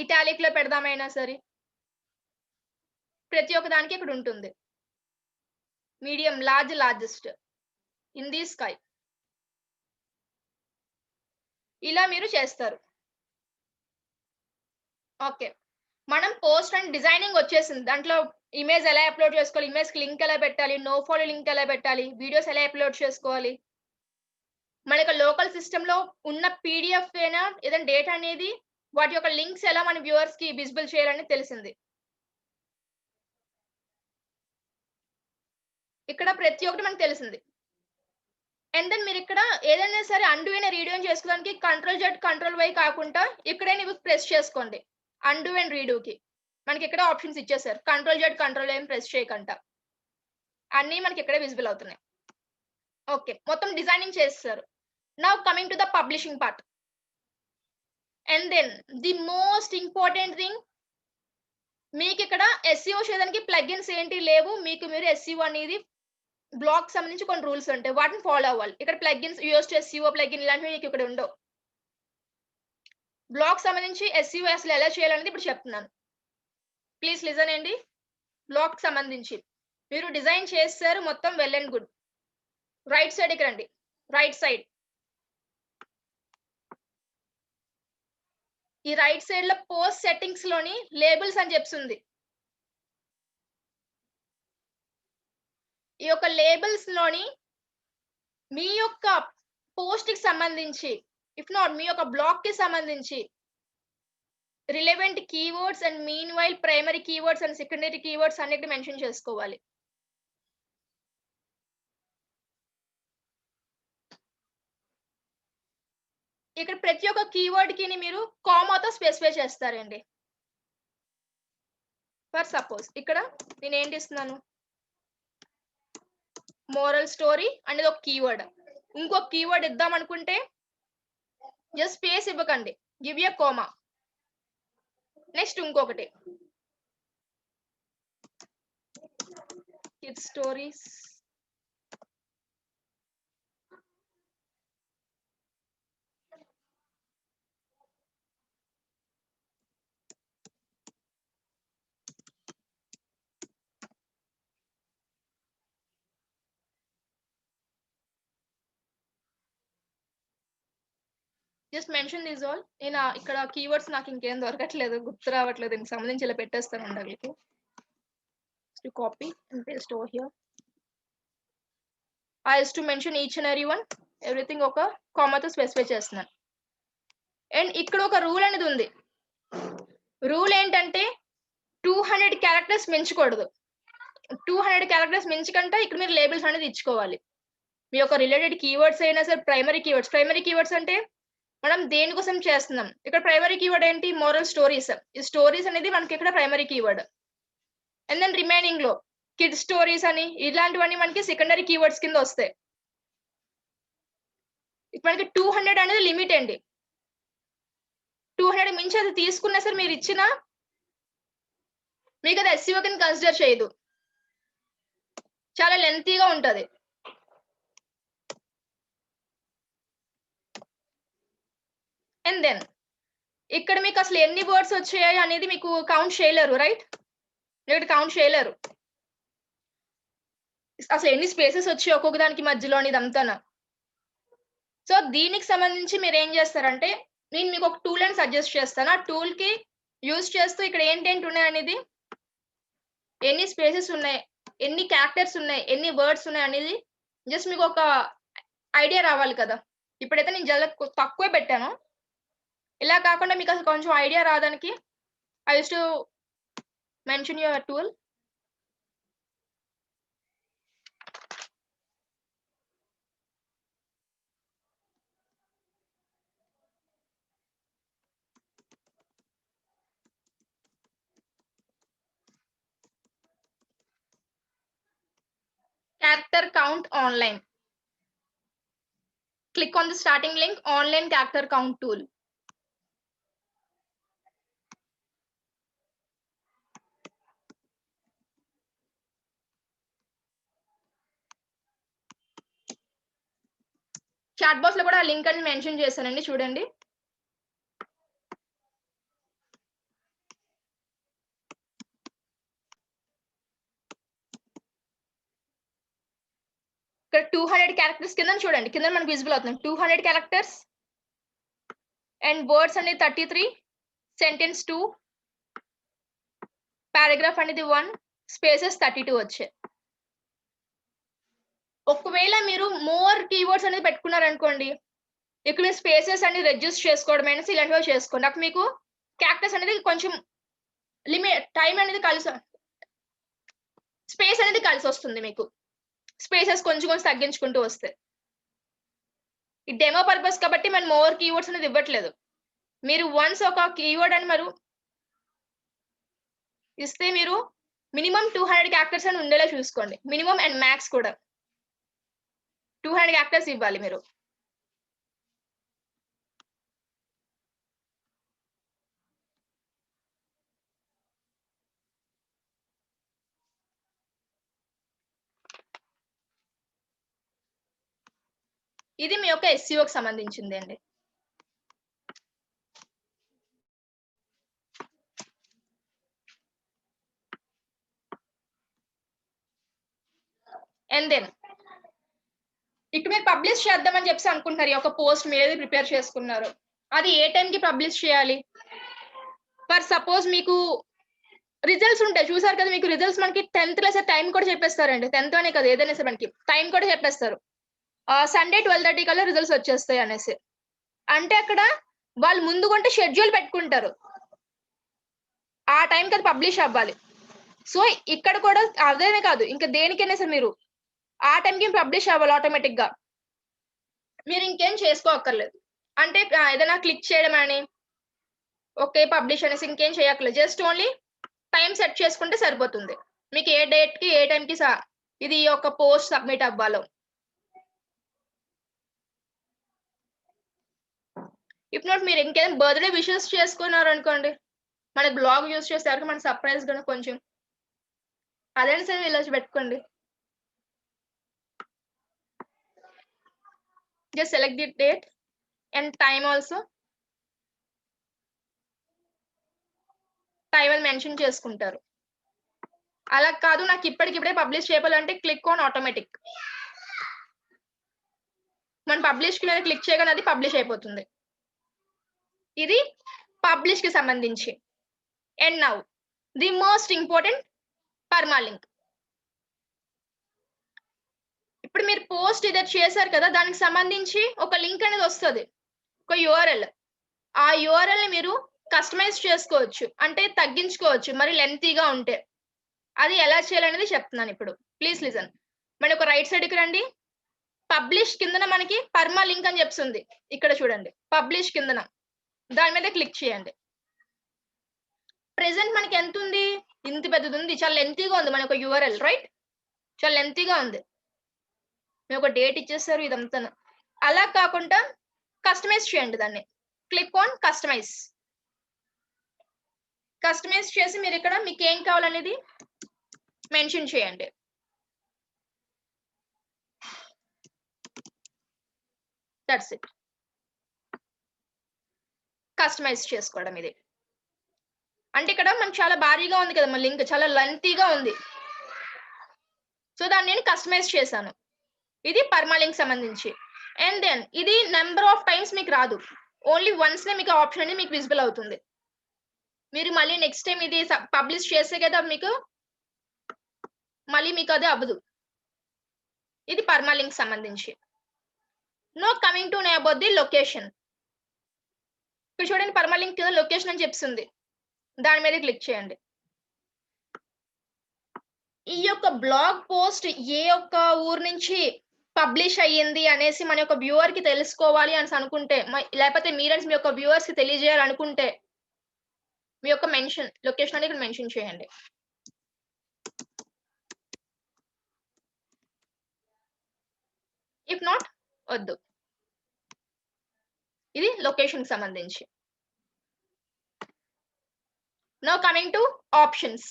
ఇటాలిక్ లో పెడదామైనా సరే ప్రతి ఒక్క దానికి ఇక్కడ ఉంటుంది. Medium, large, largest, in the sky. ఇలా మీరు చేస్తారు. ఓకే, మనం పోస్ట్ అండ్ డిజైనింగ్ వచ్చేసింది. దాంట్లో ఇమేజ్ ఎలా అప్లోడ్ చేసుకోవాలి, ఇమేజ్ కి లింక్ ఎలా పెట్టాలి, నో ఫాలో లింక్ ఎలా పెట్టాలి, వీడియోస్ ఎలా అప్లోడ్ చేసుకోవాలి, మనకి లోకల్ సిస్టమ్ లో ఉన్న పీడిఎఫ్ అయినా ఏదైనా డేటా అనేది వాటి యొక్క లింక్స్ ఎలా మన వ్యూవర్స్ కి విజిబుల్ చేయాలని తెలిసింది. ఇక్కడ ప్రతి ఒక్కటి మనకు తెలిసింది. అండ్ దెన్ మీరు ఇక్కడ ఏదైనా సరే అండు అయిన రీడో చేసుకోవడానికి Ctrl Z Ctrl Y కాకుండా ఇక్కడే నువ్వు ప్రెస్ చేసుకోండి అండు అండ్ రీడోకి. మనకి ఇక్కడ ఆప్షన్స్ ఇచ్చేసారు. కంట్రోల్-Z, కంట్రోల్-M ప్రెస్ చేయకంట. అన్నీ మనకి ఇక్కడే విజిబుల్ అవుతున్నాయి. ఓకే. మొత్తం డిజైనింగ్ చేసేసారు. Now coming to the publishing part. And then the most important thing, మీకిక్కడ SEO చేయడానికి ప్లగిన్స్ ఏంటి లేవు. మీకు మీరు SEO అనేది బ్లాగ్‌కి సంబంధించి కొన్ని రూల్స్ ఉంటాయి. వాటిని ఫాలో అవ్వాలి. ఇక్కడ ప్లగిన్స్ యూజ్ SEO ప్లగిన్ ఇలాంటివి మీకు ఇక్కడ ఉండవు. బ్లాగ్‌కి సంబంధించి SEO అసలు ఎలా చేయాలనేది ఇప్పుడు చెప్తున్నాను. ప్లీజ్ లిజన్ అండి. బ్లాగ్‌కి సంబంధించి మీరు డిజైన్ చేసేసారు మొత్తం వెల్ అండ్ గుడ్. రైట్ సైడ్‌కి రండి. Right side. ఈ రైట్ సైడ్‌లో పోస్ట్ సెట్టింగ్స్‌లోని లేబుల్స్ అని చెప్పేసి ఈ యొక్క లేబుల్స్‌లోని మీ యొక్క పోస్ట్‌కి సంబంధించి, ఇఫ్ నాట్ మీ యొక్క బ్లాగ్‌కి సంబంధించి relevant keywords and meanwhile primary keywords and secondary keywords అన్నిటిని మెన్షన్ చేసుకోవాలి. ఇక్కడ ప్రతి ఒక్క కీవర్డ్‌కిని మీరు కామాతో స్పెసిఫై చేస్తారండి. ఫర్ సపోజ్ ఇక్కడ నేనేంటి ఇస్తున్నాను? మోరల్ స్టోరీ అనేది ఒక కీవర్డ్. ఇంకొక కీవర్డ్ ఇద్దాం అనుకుంటే జస్ట్ స్పేస్ ఇవ్వకండి. Give a comma. నెక్స్ట్ ఇంకొకటి. Kids stories. Just mention this all. నేను ఇక్కడ కీవర్డ్స్ నాకు ఇంకేం దొరకట్లేదు. గుర్తు రావట్లేదు. దీనికి సంబంధించి ఇలా పెట్టేస్తానండి మీకు. To copy and paste over here. I used to mention each and every one. Everything ఒక కామాతో స్పెసిఫై చేస్తున్నాను. అండ్ ఇక్కడ ఒక రూల్ అనేది ఉంది. రూల్ ఏంటంటే 200 క్యారెక్టర్స్ మించకూడదు. 200 క్యారెక్టర్స్ మించకంటే ఇక్కడ మీరు లేబుల్స్ అనేది ఇచ్చుకోవాలి. మీ యొక్క రిలేటెడ్ కీవర్డ్స్ అయినా సరే ప్రైమరీ కీవర్డ్స్. ప్రైమరీ కీవర్డ్స్ అంటే మనం దేనికోసం చేస్తున్నాం? ఇక్కడ ప్రైమరీ కీవర్డ్ ఏంటి? Moral stories. ఈ స్టోరీస్ అనేది మనకి ఇక్కడ primary keyword. And then remaining లో కిడ్స్ స్టోరీస్ అని ఇలాంటివన్నీ మనకి సెకండరీ కీవర్డ్స్ కింద వస్తాయి. మనకి 200 అనేది లిమిట్ అండి. 200 మించి అది తీసుకున్నా సరే మీరు ఇచ్చిన మీకు అది SEO కింద కన్సిడర్ చేయదు. చాలా లెంతీగా ఉంటది. అండ్ దెన్ ఇక్కడ మీకు అసలు ఎన్ని వర్డ్స్ వచ్చాయి అనేది మీకు కౌంట్ చేయలేరు. రైట్? ఇక్కడ కౌంట్ చేయలేరు. అసలు ఎన్ని స్పేసెస్ వచ్చాయి ఒక్కొక్క దానికి మధ్యలోని ఇదంతానా. సో దీనికి సంబంధించి మీరు ఏం చేస్తారంటే నేను మీకు ఒక టూల్ అని సజెస్ట్ చేస్తాను. ఆ టూల్ కి యూజ్ చేస్తూ ఇక్కడ ఏంటేంటి ఉన్నాయి అనేది, ఎన్ని స్పేసెస్ ఉన్నాయి, ఎన్ని క్యారెక్టర్స్ ఉన్నాయి, ఎన్ని వర్డ్స్ ఉన్నాయి అనేది జస్ట్ మీకు ఒక ఐడియా రావాలి కదా. ఇప్పుడైతే నేను జర తక్కువే పెట్టాను. ఇలా కాకుండా మీకు అసలు కొంచెం ఐడియా రావడానికి I used to mention your tool. Character count online. Click on the starting link, online character count tool. Chat box లో కూడా లింక్ అని మెన్షన్ చేశానండి, చూడండి. ఇక్కడ 200 క్యారెక్టర్స్ కింద చూడండి, కింద మనకు విజిబుల్ అవుతుంది 200 క్యారెక్టర్స్ అండ్ వర్డ్స్ అనేది 33, సెంటెన్స్ 2, పారాగ్రాఫ్ అనేది 1, స్పేసెస్ 32 వచ్చాయి. ఒకవేళ మీరు మోర్ కీవర్డ్స్ అనేది పెట్టుకున్నారనుకోండి, ఇక్కడ మీరు స్పేసెస్ అనేది రెడ్యూస్ చేసుకోవడం అయినా ఇలాంటివి చేసుకోండి. అప్పుడు మీకు క్యారెక్టర్స్ అనేది కొంచెం లిమిట్ టైం అనేది కలిసి స్పేస్ అనేది కలిసి వస్తుంది. మీకు స్పేసెస్ కొంచెం కొంచెం తగ్గించుకుంటూ వస్తే ఈ డెమో పర్పస్ కాబట్టి మనం మోర్ కీవర్డ్స్ అనేది ఇవ్వట్లేదు. మీరు వన్స్ ఒక కీవర్డ్ అని ఇస్తే మీరు మినిమం 200 క్యారెక్టర్స్ అని ఉండేలా చూసుకోండి. మినిమం అండ్ మ్యాక్స్ కూడా 200 క్యారెక్టర్స్ ఇవ్వాలి మీరు. ఇది మీ యొక్క ఎస్‌సిఓకి సంబంధించిందండి. అండ్ దెన్ ఇక్కడ మీరు పబ్లిష్ చేద్దామని చెప్పేసి అనుకుంటున్నారు. ఈ యొక్క పోస్ట్ మీరేది ప్రిపేర్ చేసుకున్నారు. అది ఏ టైంకి పబ్లిష్ చేయాలి? ఫర్ సపోజ్ మీకు రిజల్ట్స్ ఉంటాయి. చూసారు కదా మీకు రిజల్ట్స్ మనకి 10థ్ లెసన్ టైం కూడా చెప్పేస్తారండి. 10థ్ అనే కాదు ఏదైనా సరే మనకి టైం కూడా చెప్పేస్తారు. సండే 12:30 కల్లా రిజల్ట్స్ వచ్చేస్తాయి అనేసి. అంటే అక్కడ వాళ్ళు ముందు కొంటే షెడ్యూల్ పెట్టుకుంటారు. ఆ టైంకి అది పబ్లిష్ అవ్వాలి. సో ఇక్కడ కూడా అదేనే కాదు ఇంకా దేనికైనా సరే మీరు ఆ టైంకి పబ్లిష్ అవ్వాలి ఆటోమేటిక్‌గా. మీరు ఇంకేం చేసుకోక్కర్లేదు. అంటే ఏదైనా క్లిక్ చేయడం అని, ఓకే పబ్లిష్ అనేసి ఇంకేం చేయక్కర్లేదు. జస్ట్ ఓన్లీ టైం సెట్ చేసుకుంటే సరిపోతుంది. మీకు ఏ డేట్‌కి, ఏ టైంకి ఇది ఒక పోస్ట్ సబ్మిట్ అవ్వాలో. ఇఫ్ నాట్ మీరు ఇంకేదైనా బర్త్‌డే విషెస్ చేసుకున్నారనుకోండి, మన బ్లాగ్ యూజ్ చేస్తే ఎవరికి మన సర్ప్రైజ్‌గా కొంచెం అదైనా సరే ఇలా పెట్టుకోండి. Just select the date and time also. Time అని మెన్షన్ చేసుకుంటారు. అలా కాదు నాకు ఇప్పటికిప్పుడే పబ్లిష్ చేయాలంటే క్లిక్ ఆన్ ఆటోమేటిక్. మనం పబ్లిష్ మీద క్లిక్ చేయగానే అది పబ్లిష్ అయిపోతుంది. ఇది పబ్లిష్ కి సంబంధించి. And now the most important permalink. ఇప్పుడు మీరు పోస్ట్ ఇదే చేశారు కదా దానికి సంబంధించి ఒక లింక్ అనేది వస్తది. ఒక యూఆర్ఎల్. ఆ యూఆర్ఎల్ ని మీరు కస్టమైజ్ చేసుకోవచ్చు. అంటే తగ్గించుకోవచ్చు మరి లెంతీగా ఉంటే. అది ఎలా చేయాలనేది చెప్తున్నాను ఇప్పుడు. Please listen. మరి ఒక రైట్ సైడ్‌కి రండి. పబ్లిష్ కిందన మనకి పర్మా లింక్ అని చెప్తుంది. ఇక్కడ చూడండి. పబ్లిష్ కిందన. దాని మీద క్లిక్ చేయండి. ప్రెజెంట్ మనకి ఎంత ఉంది? ఇంత పెద్దది ఉంది. చాలా లెంతీగా ఉంది మన యొక్క యూఆర్ఎల్ రైట్? చాలా లెంతీగా ఉంది. మీరు ఒక డేట్ ఇచ్చేసారు ఇదంతాను. అలా కాకుండా కస్టమైజ్ చేయండి దాన్ని. Click on customise. కస్టమైజ్ చేసి మీరు ఇక్కడ మీకు ఏం కావాలనేది మెన్షన్ చేయండి. That's it. కస్టమైజ్ చేసుకోవడం ఇది. అంటే ఇక్కడ మనకు చాలా భారీగా ఉంది కదా మన లింక్ చాలా లెంతీగా ఉంది. సో దాన్ని నేను కస్టమైజ్ చేశాను. ఇది పర్మాలింక్ సంబంధించి. అండ్ దెన్ ఇది నంబర్ ఆఫ్ టైమ్స్ మీకు రాదు. ఓన్లీ వన్స్ నే మీకు ఆప్షన్ అనేది మీకు విజిబుల్ అవుతుంది. మీరు మళ్ళీ నెక్స్ట్ టైం ఇది పబ్లిష్ చేస్తే కదా మీకు మళ్ళీ మీకు అది అవ్వదు. ఇది పర్మాలింక్ సంబంధించి. నో కమింగ్ టు నే అబౌట్ ది లొకేషన్. ఇక్కడ చూడండి పర్మాలింక్ కింద లొకేషన్ అని చెప్తుంది. దాని మీద క్లిక్ చేయండి. ఈ యొక్క బ్లాగ్ పోస్ట్ ఏ ఒక్క ఊరు నుంచి పబ్లిష్ అయ్యింది అనేసి మన యొక్క వ్యూవర్ కి తెలుసుకోవాలి అని అనుకుంటే లేకపోతే మీరే మీ యొక్క వ్యూవర్స్ కి తెలియజేయాలనుకుంటే మీ యొక్క లొకేషన్ అనేది ఇక్కడ మెన్షన్ చేయండి. ఇఫ్ నాట్ వద్దు. ఇది లొకేషన్ కి సంబంధించి. Now coming to options.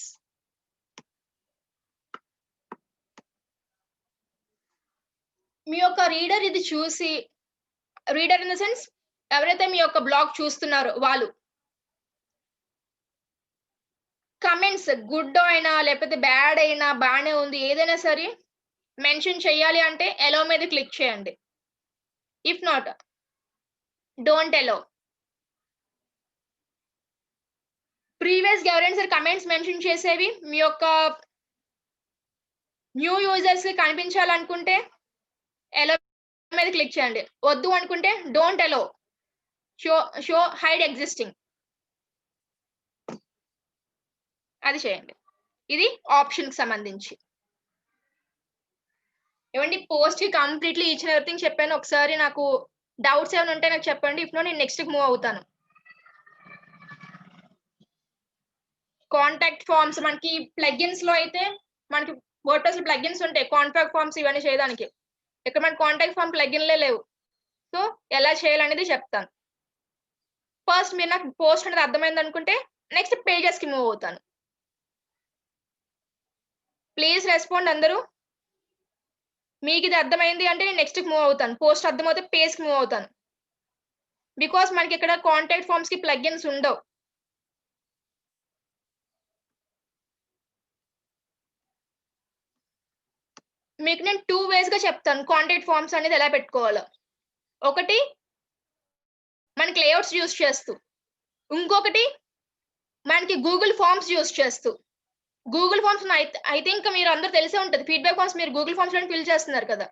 మీ యొక్క రీడర్ ఇది చూసి రీడర్ ఇన్ ద సెన్స్ ఎవరైతే మీ యొక్క బ్లాగ్ చూస్తున్నారో వాళ్ళు కమెంట్స్ గుడ్ అయినా లేకపోతే బ్యాడ్ అయినా బానే ఉంది ఏదైనా సరే మెన్షన్ చేయాలి అంటే ఎలో మీద క్లిక్ చేయండి. If not don't allow. Previous ఎవరైనా సరే కమెంట్స్ మెన్షన్ చేసేవి మీ యొక్క న్యూ యూజర్స్ కి కనిపించాలనుకుంటే ఎలో మీద క్లిక్ చేయండి. వద్దు అనుకుంటే don't allow. Show hide existing. అది చేయండి. ఇది ఆప్షన్ కి సంబంధించి. ఏమండి పోస్ట్ కి కంప్లీట్లీ ఈచ్ అండ్ ఎవ్రీథింగ్ చెప్పాను. ఒకసారి నాకు డౌట్స్ ఏమైనా ఉంటే నాకు చెప్పండి. ఇఫ్ నో నేను నెక్స్ట్ కి మూవ్ అవుతాను. కాంటాక్ట్ ఫార్మ్స్ మనకి ప్లగిన్స్ లో అయితే మనకి వర్డ్ప్రెస్ లో ప్లగిన్స్ ఉంటాయి కాంటాక్ట్ ఫార్మ్స్ ఇవన్నీ చేయడానికి. ఇక్కడ మన కాంటాక్ట్ ఫార్మ్ ప్లగిన్లే లేవు. సో ఎలా చేయాలనేది చెప్తాను. ఫస్ట్ మీరు నాకు పోస్ట్ అనేది అర్థమైంది అనుకుంటే నెక్స్ట్ పేజెస్ కి మూవ్ అవుతాను. ప్లీజ్ రెస్పాండ్ అందరూ. మీకు ఇది అర్థమైంది అంటే నేను నెక్స్ట్ కి మూవ్ అవుతాను. పోస్ట్ అర్థమైతే పేజ్ కి మూవ్ అవుతాను. బికాస్ మనకి ఇక్కడ కాంటాక్ట్ ఫార్మ్స్ కి ప్లగిన్స్ ఉండవు. మీకు నేను 2 వేస్ గా చెప్తాను కాంటాక్ట్ ఫార్మ్స్ అనేది ఎలా పెట్టుకోవాలో. ఒకటి మనకి లేఅవుట్స్ యూజ్ చేస్తూ, ఇంకొకటి మనకి గూగుల్ ఫార్మ్స్ యూజ్ చేస్తూ. గూగుల్ ఫార్మ్స్ ఐ థింక్ మీరు అందరూ తెలిసే ఉంటది. ఫీడ్‌బ్యాక్ ఫార్మ్స్ మీరు గూగుల్ ఫార్మ్స్ లోనే ఫిల్ చేస్తున్నారు కదా!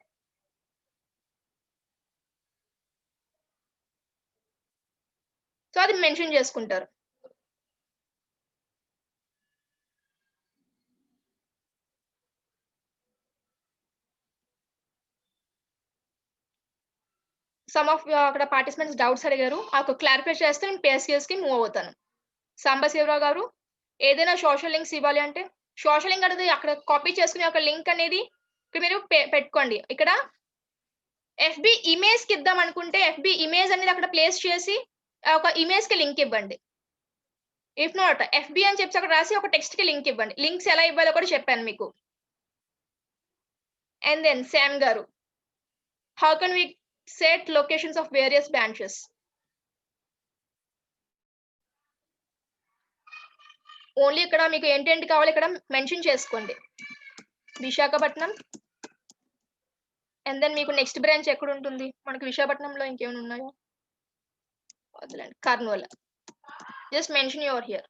సో అది మెన్షన్ చేసుకుంటారు. సమ్ ఆఫ్ అక్కడ పార్టిసిపెంట్స్ డౌట్స్ అడిగారు. క్లారిఫై చేస్తే నేను పేస్‌కేస్‌కి మూవ్ అవుతాను. సాంబశివరావు గారు ఏదైనా సోషల్ లింక్స్ ఇవ్వాలి అంటే సోషల్ లింక్ అనేది అక్కడ కాపీ చేసుకుని ఒక లింక్ అనేది ఇక్కడ మీరు పెట్టుకోండి. ఇక్కడ ఎఫ్‌బి ఇమేజ్‌కి ఇద్దాం అనుకుంటే ఎఫ్‌బి ఇమేజ్ అనేది అక్కడ ప్లేస్ చేసి ఒక ఇమేజ్‌కి లింక్ ఇవ్వండి. ఇఫ్ నాట్ ఎఫ్‌బి అని చెప్పి అక్కడ రాసి ఒక టెక్స్ట్‌కి లింక్ ఇవ్వండి. లింక్స్ ఎలా ఇవ్వాలో కూడా చెప్పాను మీకు. అండ్ దెన్ సామ్ గారు how can we set locations of various branches? Only ఇక్కడ మీకు ఏంటేంటి కావాలో ఇక్కడ మెన్షన్ చేసుకోండి. విశాఖపట్నం అండ్ దెన్ మీకు నెక్స్ట్ బ్రాంచ్ ఎక్కడ ఉంటుంది? మనకి విశాఖపట్నంలో ఇంకేమైనా ఉన్నాయా? వద్దులేండి. Kurnool. Just mention your here.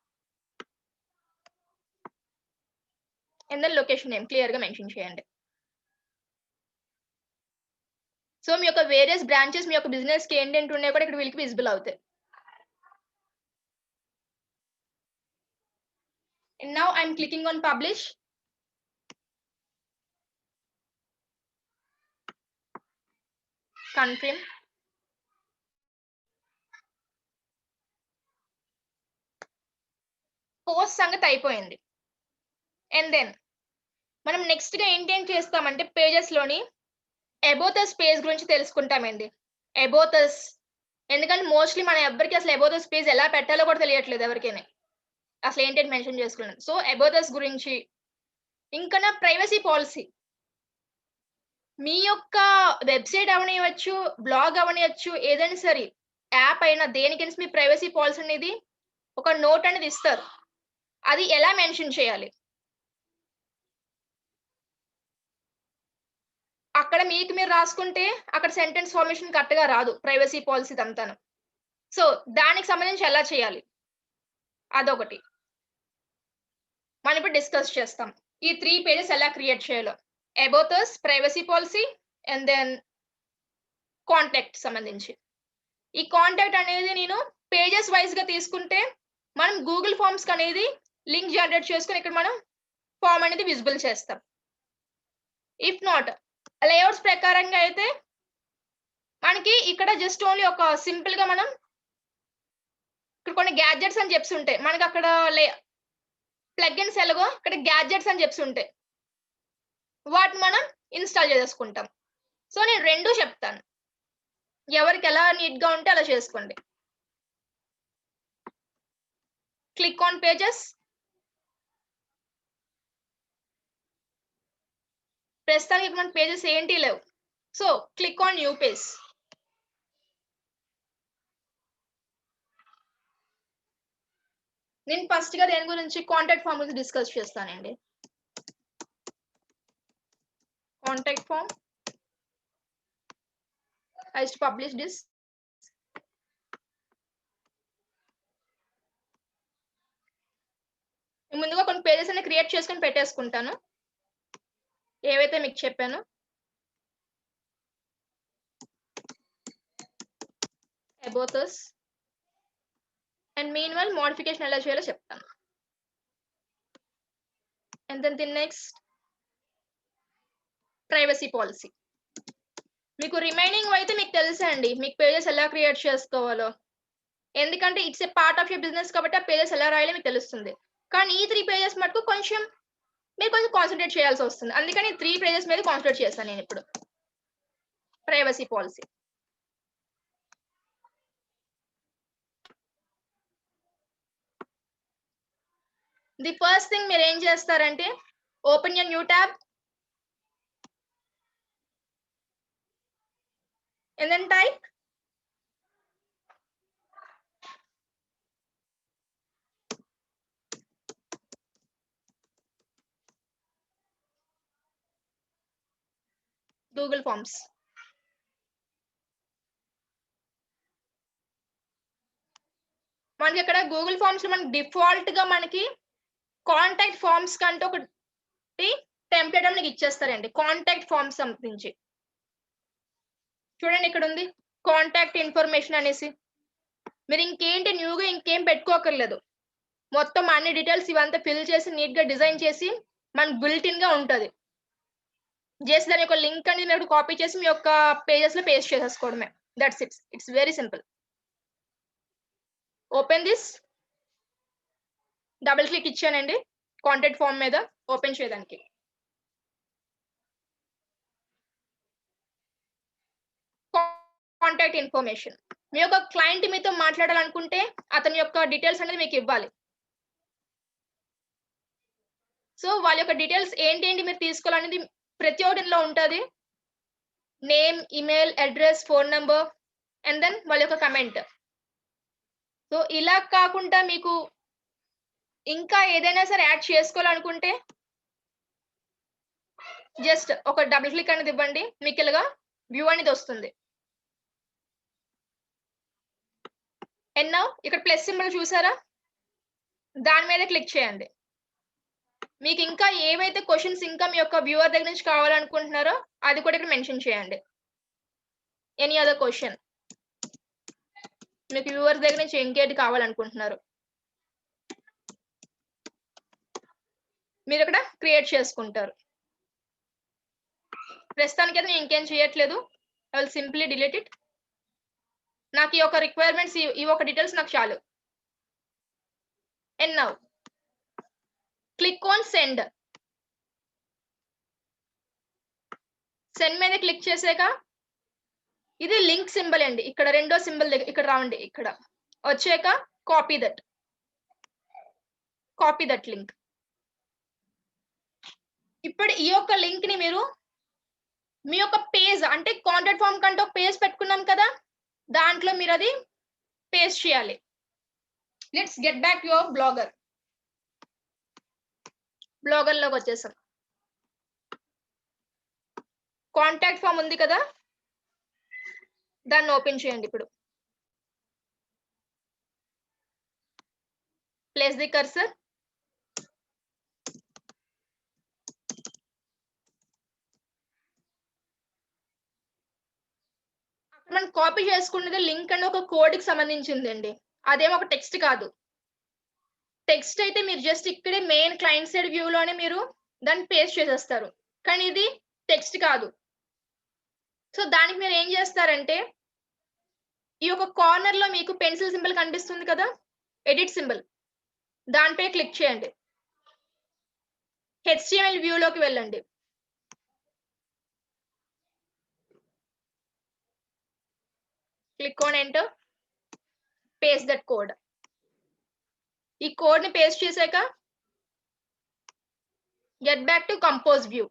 And then location name క్లియర్‌గా మెన్షన్ చేయండి. సో మీ యొక్క వేరియస్ బ్రాంచెస్ మీ యొక్క బిజినెస్‌కి ఏంటేంటి ఉన్నాయో కూడా ఇక్కడ వీళ్ళకి విజిబుల్ అవుతాయి. And now I'm clicking on publish. Confirm. Post సంగతి అయిపోయింది. అండ్ దెన్ మనం నెక్స్ట్‌గా ఏంటేం చేస్తామంటే పేజెస్‌లోని అబౌట్ అస్ పేజ్ గురించి తెలుసుకుంటామండి. అబౌట్ అస్ ఎందుకంటే మోస్ట్‌లీ మన ఎవ్వరికీ అసలు అబౌట్ అస్ పేజ్ ఎలా పెట్టాలో కూడా తెలియట్లేదు ఎవరికైనా. అసలు ఏంటేంటి మెన్షన్ చేసుకున్నాను. సో అబౌట్ అస్ గురించి ఇంకా నా ప్రైవసీ పాలిసీ. మీ యొక్క వెబ్‌సైట్ అవ్వనివ్వచ్చు, బ్లాగ్ అవ్వనియచ్చు, ఏదైనా సరే యాప్ అయినా దేనికైనా మీ ప్రైవసీ పాలిసీ అనేది ఒక నోట్ అనేది ఇస్తారు. అది ఎలా మెన్షన్ చేయాలి? అక్కడ మీకు మీరు రాసుకుంటే అక్కడ సెంటెన్స్ ఫార్మేషన్ కరెక్ట్‌గా రాదు. ప్రైవసీ పాలిసీదంతాను. సో, దానికి సంబంధించి ఎలా చేయాలి? అదొకటి. మనం ఇప్పుడు డిస్కస్ చేస్తాం. ఈ 3 పేజెస్ ఎలా క్రియేట్ చేయాలో. About us, privacy policy and then contact సంబంధించి. ఈ కాంటాక్ట్ అనేది నేను పేజెస్ వైస్‌గా తీసుకుంటే మనం గూగుల్ ఫార్మ్స్‌కి అనేది లింక్ జనరేట్ చేసుకొని ఇక్కడ మనం ఫార్మ్ అనేది విజిబుల్ చేస్తాం. ఇఫ్ నాట్ లేఅవుట్స్ ప్రకారంగా అయితే మనకి ఇక్కడ జస్ట్ ఓన్లీ ఒక సింపుల్‌గా మనం ఇక్కడ కొన్ని గ్యాడ్జెట్స్ అని చెప్పి ఉంటాయి. మనకి అక్కడ ప్లగిన్స్ ఎలాగో ఇక్కడ గ్యాడ్జెట్స్ అని చెప్పి ఉంటాయి. వాటిని మనం ఇన్‌స్టాల్ చేసేసుకుంటాం. సో నేను 2 చెప్తాను. ఎవరికి ఎలా నీట్‌గా ఉంటే అలా చేసుకోండి. Click on pages. ప్రస్తుతానికి ఇక్కడ మన పేజెస్ ఏంటి లేవు. So click on new page. నేను ఫస్ట్‌గా దేని గురించి కాంటాక్ట్ ఫార్మ్ గురించి డిస్కస్ చేస్తానండి. Contact form. I used to publish this. ముందుగా కొన్ని పేజెస్ అన్ని క్రియేట్ చేసుకొని పెట్టేసుకుంటాను. ఏవైతే మీకు చెప్పానో. About us. And meanwhile modification ఎలా చేయాలో చెప్తాను. And then the next privacy policy. మీకు రిమైనింగ్ అయితే మీకు తెలుసే అండి. మీకు పేజెస్ ఎలా క్రియేట్ చేసుకోవాలో. ఎందుకంటే it's a part of your business కాబట్టి ఆ పేజెస్ ఎలా రాయాలో మీకు తెలుస్తుంది. కానీ ఈ 3 పేజెస్ మటుకు కొంచెం మీరు కొంచెం కాన్సంట్రేట్ చేయాల్సి వస్తుంది. అందుకని 3 పేజెస్ మీద కాన్సంట్రేట్ చేస్తాను నేను ఇప్పుడు. Privacy policy. The first thing మీరు ఏం చేస్తారంటే open your new tab and then type Google Forms. మనకి ఇక్కడ గూగుల్ ఫార్మ్స్ లో మనకి డిఫాల్ట్ గా మనకి కాంటాక్ట్ ఫార్మ్స్ కంటే ఒకటి టెంప్లెట్ అని మీకు ఇచ్చేస్తారండి. కాంటాక్ట్ ఫార్మ్స్ సంబంధించి చూడండి ఇక్కడ ఉంది కాంటాక్ట్ ఇన్ఫర్మేషన్ అనేసి. మీరు ఇంకేంటి న్యూగా ఇంకేం పెట్టుకోకర్లేదు. మొత్తం అన్ని డీటెయిల్స్ ఇవంతా ఫిల్ చేసి నీట్ గా డిజైన్ చేసి మనకి బిల్ట్ ఇన్ గా ఉంటది. జస్ట్ దాని యొక్క లింక్ అనేది మీరు కాపీ చేసి మీ యొక్క పేజెస్ లో పేస్ట్ చేసేసుకోవడమే. That's it. It's very simple. Open this. Double click ఇచ్చానండి కాంటాక్ట్ ఫామ్ మీద ఓపెన్ చేయడానికి. Contact information. మీ యొక్క క్లయింట్ మీతో మాట్లాడాలనుకుంటే అతని యొక్క డీటెయిల్స్ అనేది మీకు ఇవ్వాలి. సో వాళ్ళ యొక్క డీటెయిల్స్ ఏంటి మీరు తీసుకోవాలనేది ప్రతి ఒక్కటిలో ఉంటుంది. Name, email, address, phone number and then వాళ్ళ యొక్క కమెంట్. సో ఇలా కాకుండా మీకు ఇంకా ఏదైనా సరే యాడ్ చేసుకోవాలనుకుంటే జస్ట్ ఒక డబుల్ క్లిక్ అనేది ఇవ్వండి. మీకు ఇలాగా వ్యూ అనేది వస్తుంది. అండ్ నౌ ఇక్కడ ప్లస్ సింబల్ చూసారా, దాని మీద క్లిక్ చేయండి. మీకు ఇంకా ఏవైతే క్వశ్చన్స్ ఇంకా మీ యొక్క వ్యూవర్ దగ్గర నుంచి కావాలనుకుంటున్నారో అది కూడా ఇక్కడ మెన్షన్ చేయండి. ఎనీ అదర్ క్వశ్చన్ మీకు వ్యూవర్స్ దగ్గర నుంచి ఇంకేటి కావాలనుకుంటున్నారు మీరు ఇక్కడ క్రియేట్ చేసుకుంటారు. ప్రస్తుతానికి అయితే నేను ఇంకేం చేయట్లేదు. I will simply delete it. నాకు ఈ యొక్క రిక్వైర్మెంట్స్ ఈ ఒక డీటెయిల్స్ నాకు చాలు. And now click on send. Send మీద క్లిక్ చేసాక ఇది లింక్ సింబల్ అండి. ఇక్కడ రెండో సింబల్ దగ్గర ఇక్కడ రావండి. ఇక్కడ వచ్చాక కాపీ దట్ లింక్. ఇప్పుడు ఈ యొక్క లింక్ ని మీరు మీ యొక్క పేజ్ అంటే కాంటాక్ట్ ఫామ్ కంటే ఒక పేజ్ పెట్టుకున్నాం కదా, దాంట్లో మీరు అది పేస్ట్ చేయాలి. Let's get back your blogger. Blogger లోకి వచ్చేసాం. కాంటాక్ట్ ఫామ్ ఉంది కదా, దాన్ని ఓపెన్ చేయండి. ఇప్పుడు ప్లేస్ ది కర్సర్. మనం కాపీ చేసుకున్నది లింక్ అండ్ ఒక కోడ్ కి సంబంధించింది అండి. అదేమో ఒక టెక్స్ట్ కాదు. టెక్స్ట్ అయితే మీరు జస్ట్ ఇక్కడే మెయిన్ క్లయింట్ సైడ్ వ్యూ లోనే మీరు దాన్ని పేస్ట్ చేసేస్తారు. కానీ ఇది టెక్స్ట్ కాదు. సో దానికి మీరు ఏం చేస్తారంటే ఈ యొక్క కార్నర్ లో మీకు పెన్సిల్ సింబల్ కనిపిస్తుంది కదా, ఎడిట్ సింబల్, దానిపై క్లిక్ చేయండి. HTML వ్యూ లోకి వెళ్ళండి. Click on enter. Paste that code. ఈ కోడ్ ని పేస్ట్ చేశాక get back to compose view.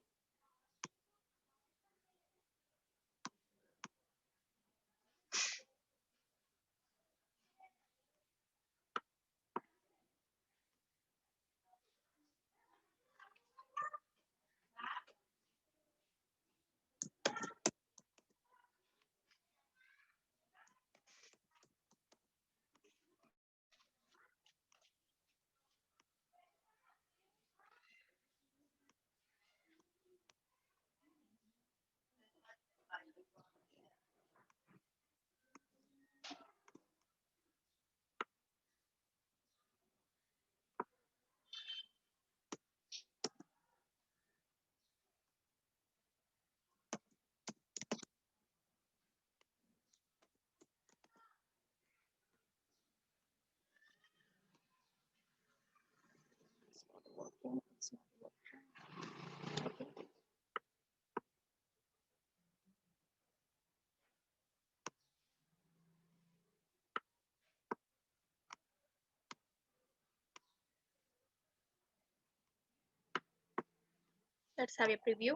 working. It's not working. I think. Let's have a preview.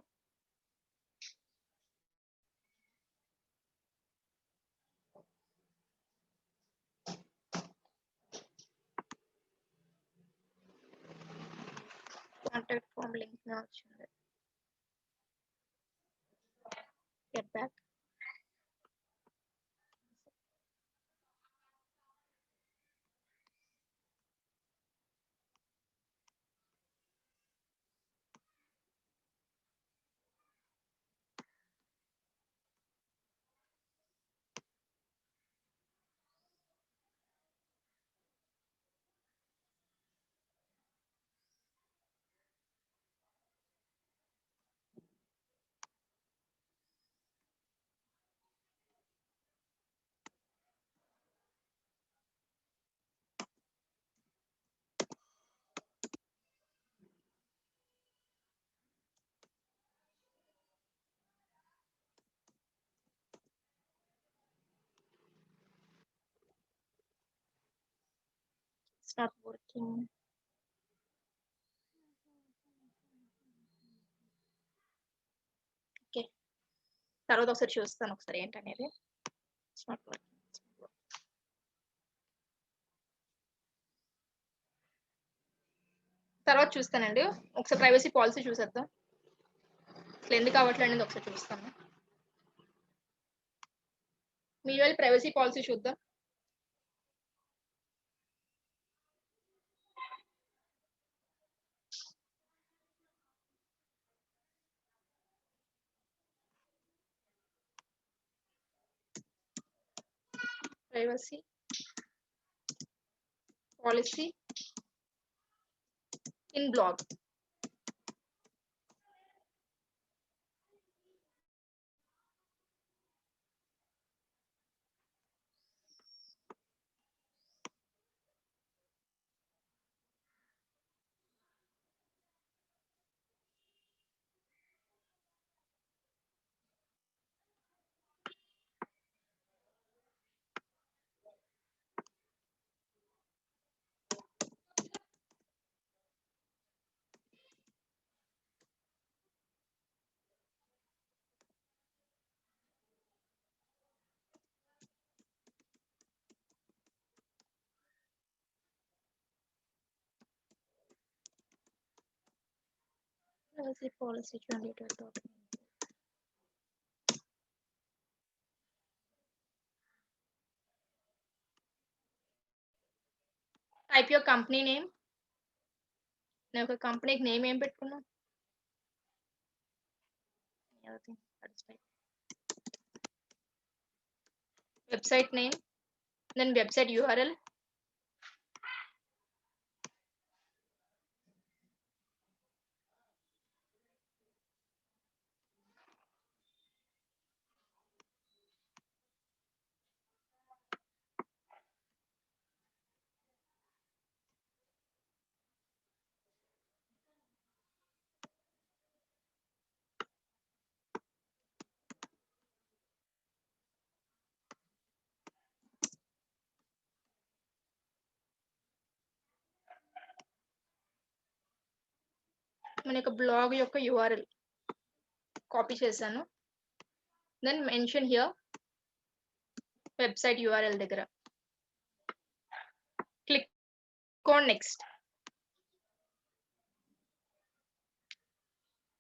Contact form link now. Get back. It's not working. Okay. తర్వాత ఒకసారి చూస్తాను ఒకసారి ఏంటనేది. It's not working. తర్వాత చూస్తానండి. ఒకసారి ప్రైవసీ పాలసీ చూసేద్దాం. అసలు ఎందుకు అవ్వట్లేదు అనేది ఒకసారి చూస్తాను. మీరు వెళ్ళి ప్రైవసీ పాలసీ చూద్దాం. Privacy policy in blog. Privacy policy 2012. Type your company name. నేను ఒక కంపెనీకి నేమ్ ఏం పెట్టుకున్నా? Everything. Website name, then website URL. మన యొక్క బ్లాగ్ యొక్క URL కాపీ చేశాను. Then mention here website URL దగ్గర click on next.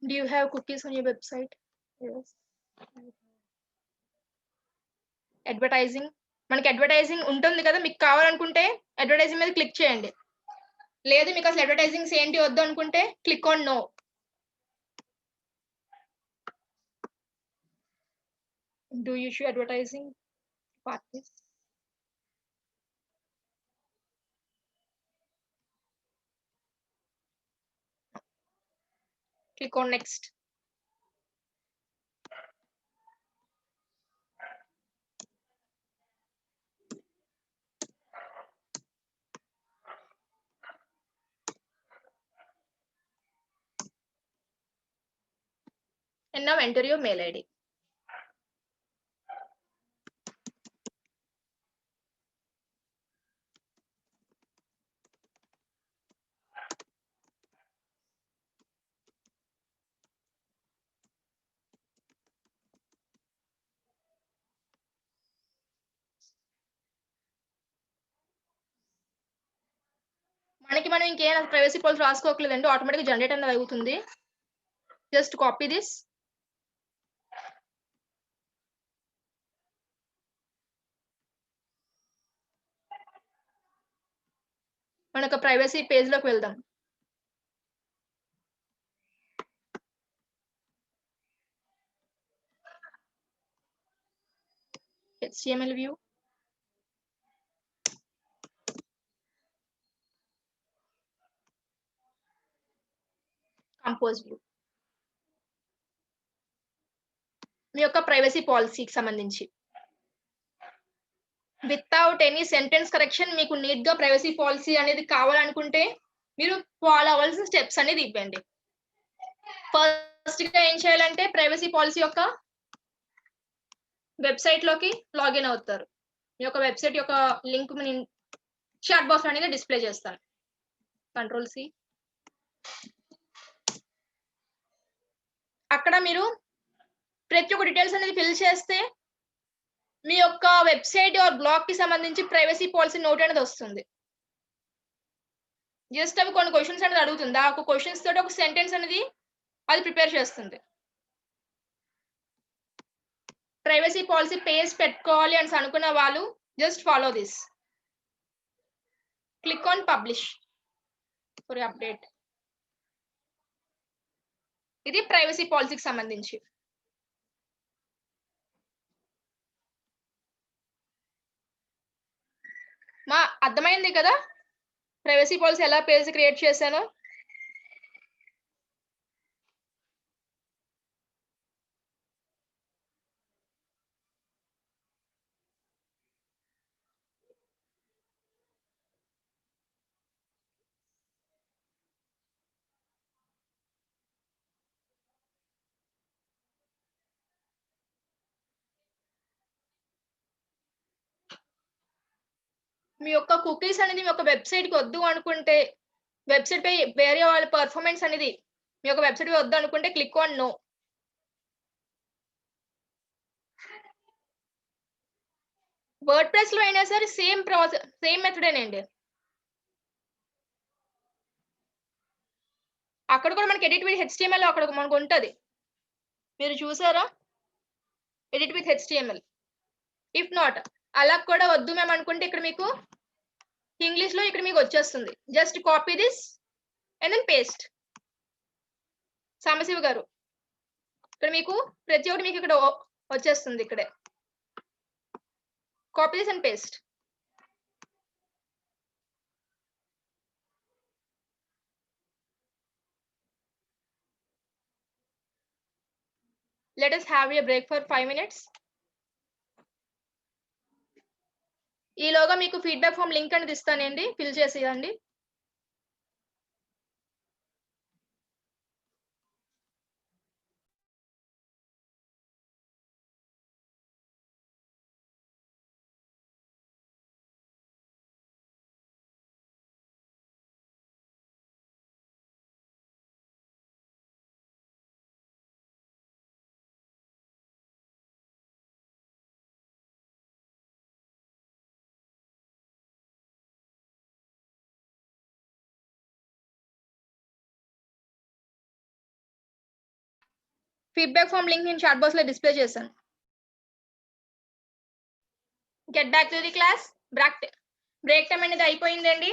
Do you have cookies on your website? Yes. Advertising, మనకి అడ్వర్టైజింగ్ ఉంటుంది కదా, మీకు కావాలనుకుంటే అడ్వర్టైజింగ్ మీద క్లిక్ చేయండి. లేదు మీకు అసలు అడ్వర్టైజింగ్స్ ఏంటి వద్దు అనుకుంటే click on no. Do you issue advertising parties? Click on next. and now enter your mail ID. మనకి మనం ఇంకేం ప్రైవసీ పాలసీ రాసుకోవట్లేదండి, ఆటోమేటిక్గా జనరేట్ అనేది అవుతుంది. Just copy this. మనకు ప్రైవసీ పేజ్ లోకి వెళ్దాం. HTML view, compose view. మీ యొక్క ప్రైవసీ పాలసీకి సంబంధించి వితౌట్ ఎనీ సెంటెన్స్ కరెక్షన్ మీకు నీట్ గా ప్రైవసీ పాలసీ అనేది కావాలనుకుంటే మీరు ఫాలో అవ్వాల్సిన స్టెప్స్ అనేది ఇవ్వండి. ఫస్ట్ గా ఏం చేయాలంటే ప్రైవసీ పాలసీ యొక్క వెబ్సైట్ లోకి లాగిన్ అవుతారు. మీ యొక్క వెబ్సైట్ యొక్క లింక్ నేను చాట్ బాక్స్ అనేది డిస్ప్లే చేస్తాను. Ctrl+C. అక్కడ మీరు ప్రతి ఒక్క డీటెయిల్స్ అనేది ఫిల్ చేస్తే మీ యొక్క వెబ్సైట్ ఆర్ బ్లాగ్ కి సంబంధించి ప్రైవసీ పాలసీ నోట్ అనేది వస్తుంది. జస్ట్ అవి కొన్ని క్వశ్చన్స్ అనేది అడుగుతుంది. ఆ ఒక క్వశ్చన్స్ తోటి ఒక సెంటెన్స్ అనేది అది ప్రిపేర్ చేస్తుంది. ప్రైవసీ పాలసీ పేజ్ పెట్టుకోవాలి అని అనుకున్న వాళ్ళు just follow this. Click on publish for update. ఇది ప్రైవసీ పాలసీకి సంబంధించి. అర్థమైంది కదా ప్రైవసీ పాలసీ ఎలా పేజ్ క్రియేట్ చేశానో. మీ యొక్క కుకీస్ అనేది మీ యొక్క వెబ్సైట్ కి వద్దు అనుకుంటే, వెబ్సైట్ పై వేరే వాళ్ళ పర్ఫార్మెన్స్ అనేది మీ యొక్క వెబ్సైట్ వద్దు అనుకుంటే click on no. WordPress లో అయినా సరే సేమ్ ప్రాసెస్, సేమ్ మెథడేనండి. అక్కడ కూడా మనకి ఎడిట్ విత్ HTML అక్కడ మనకు ఉంటది, మీరు చూసారా? Edit with HTML. If not అలా కూడా వద్దు మేము అనుకుంటే ఇక్కడ మీకు ఇంగ్లీష్ లో ఇక్కడ మీకు వచ్చేస్తుంది. Just copy this and then paste. Sambasiva గారు ఇక్కడ మీకు ప్రతి ఒక్కటి మీకు ఇక్కడ వచ్చేస్తుంది. ఇక్కడే copy this and paste. Let us have a break for 5 minutes. ఈలోగా మీకు ఫీడ్బ్యాక్ ఫామ్ లింక్ అనేది ఇస్తానండి, ఫిల్ చేసేయండి. ఫీడ్బ్యాక్ ఫామ్ లింక్ నేను చాట్ బాక్స్ లో డిస్ప్లే చేశాను. Get back to the class. Break time అనేది అయిపోయిందండి.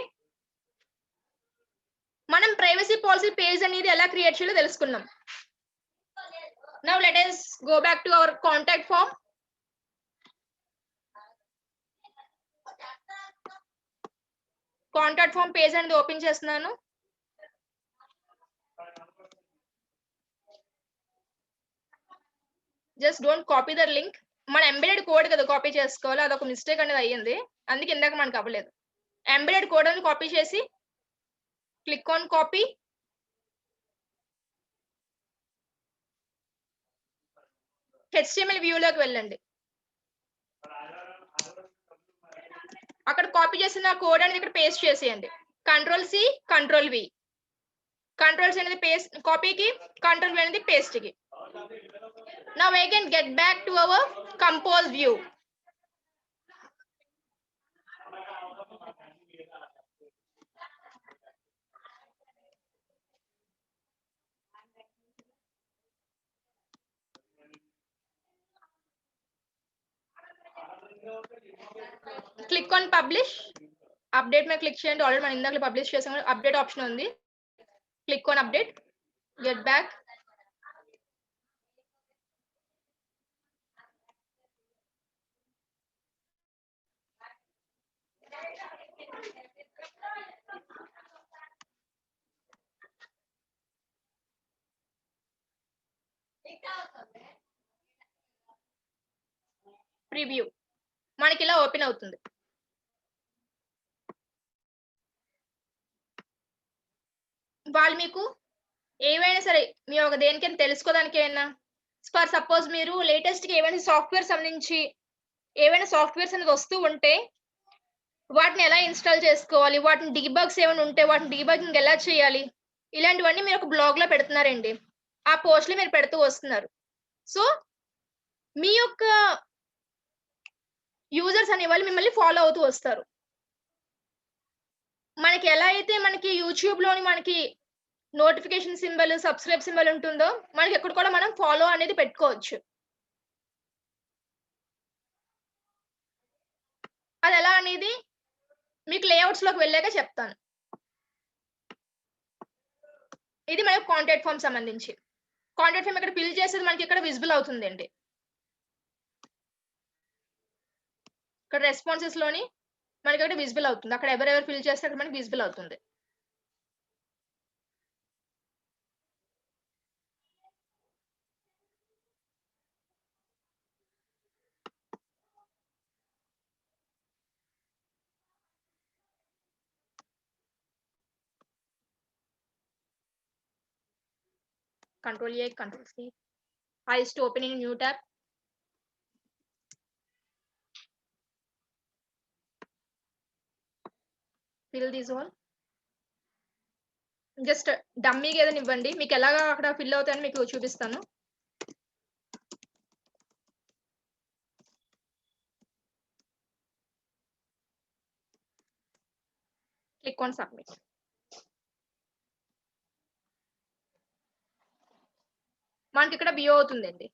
మనం ప్రైవసీ పాలసీ పేజ్ అనేది ఎలా క్రియేట్ చేయాలో తెలుసుకున్నాం. Now let us go back to our contact form. Contact form page అనేది ఓపెన్ చేస్తున్నాను. Just don't copy the link. మన ఎంబెడెడ్ కోడ్ కదా కాపీ చేసుకోవాలి, అదొక మిస్టేక్ అనేది అయ్యింది, అందుకే ఇందాక మనకు అవ్వలేదు. ఎంబెడెడ్ కోడ్ అని కాపీ చేసి క్లిక్ ఆన్ కాపీ. HTML వ్యూలోకి వెళ్ళండి. అక్కడ కాపీ చేసిన కోడ్ అనేది ఇక్కడ పేస్ట్ చేసేయండి. Ctrl+C, Ctrl+V. Ctrl+C అనేది పేస్ట్ కాపీకి, Ctrl+V అనేది పేస్ట్ కి. Now again get back to our compose view. Click on publish. Update మీద క్లిక్ చేయండి. ఆల్రెడీ మనం ఇందాక పబ్లిష్ చేసాం. అప్డేట్ ఆప్షన్ ఉంది. Click on update. Get back. Preview మనకి ఇలా ఓపెన్ అవుతుంది. వాళ్ళు మీకు ఏవైనా సరే మీ ఒక దేనికైనా తెలుసుకోవడానికి అయినా ఫర్ సపోజ్ మీరు లేటెస్ట్ గా ఏవైనా సాఫ్ట్వేర్ సంబంధించి ఏవైనా సాఫ్ట్వేర్స్ అనేది వస్తూ ఉంటే వాటిని ఎలా ఇన్స్టాల్ చేసుకోవాలి, వాటిని డీబగ్స్ ఏమైనా ఉంటే వాటిని డీబగింగ్ ఎలా చేయాలి, ఇలాంటివన్నీ మీరు ఒక బ్లాగ్ లో పెడుతున్నారండి. ఆ పోస్ట్లు మీరు పెడుతూ వస్తున్నారు. సో మీ యొక్క యూజర్స్ అనే వాళ్ళు మిమ్మల్ని ఫాలో అవుతూ వస్తారు. మనకి ఎలా అయితే మనకి యూట్యూబ్ లోని మనకి నోటిఫికేషన్ సింబల్, సబ్స్క్రైబ్ సింబల్ ఉంటుందో మనకి ఎక్కడ కూడా మనం ఫాలో అనేది పెట్టుకోవచ్చు. అది ఎలా అనేది మీకు లేఅవుట్స్ లోకి వెళ్ళాక చెప్తాను. ఇది మనకు కాంటాక్ట్ ఫామ్ సంబంధించి. కాంటాక్ట్ ఫామ్ ఇక్కడ ఫిల్ చేసేది మనకి ఇక్కడ విజిబుల్ అవుతుందండి. ఇక్కడ రెస్పాన్సెస్ లోని మనకి ఇక్కడ విజిబుల్ అవుతుంది. అక్కడ ఎవరెవరు ఫిల్ చేస్తే అక్కడ మనకి విజిబుల్ అవుతుంది. Ctrl+A, Ctrl+C. I is to open in a new tab. Fill this all. Just డమ్మీగా ఏదైనా ఇవ్వండి. మీకు ఎలాగా అక్కడ ఫిల్ అవుతాయని మీకు చూపిస్తాను. Click on submit. మనకి ఇక్కడ వ్యూ అవుతుందండి.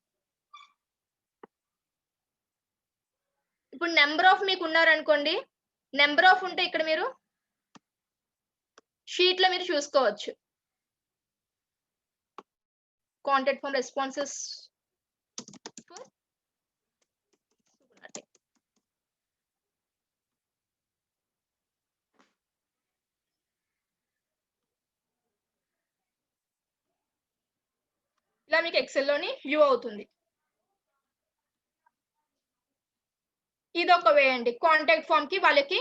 ఇప్పుడు నెంబర్ ఆఫ్ మీకు ఉన్నారనుకోండి, నెంబర్ ఆఫ్ ఉంటే ఇక్కడ మీరు షీట్ లో మీరు చూసుకోవచ్చు. కాంటాక్ట్ ఫామ్ రెస్పాన్సెస్ ఇలా మీకు ఎక్సెల్ లోని వ్యూ అవుతుంది. ఇది ఒక వే అండి. కాంటాక్ట్ ఫామ్ కి వాళ్ళకి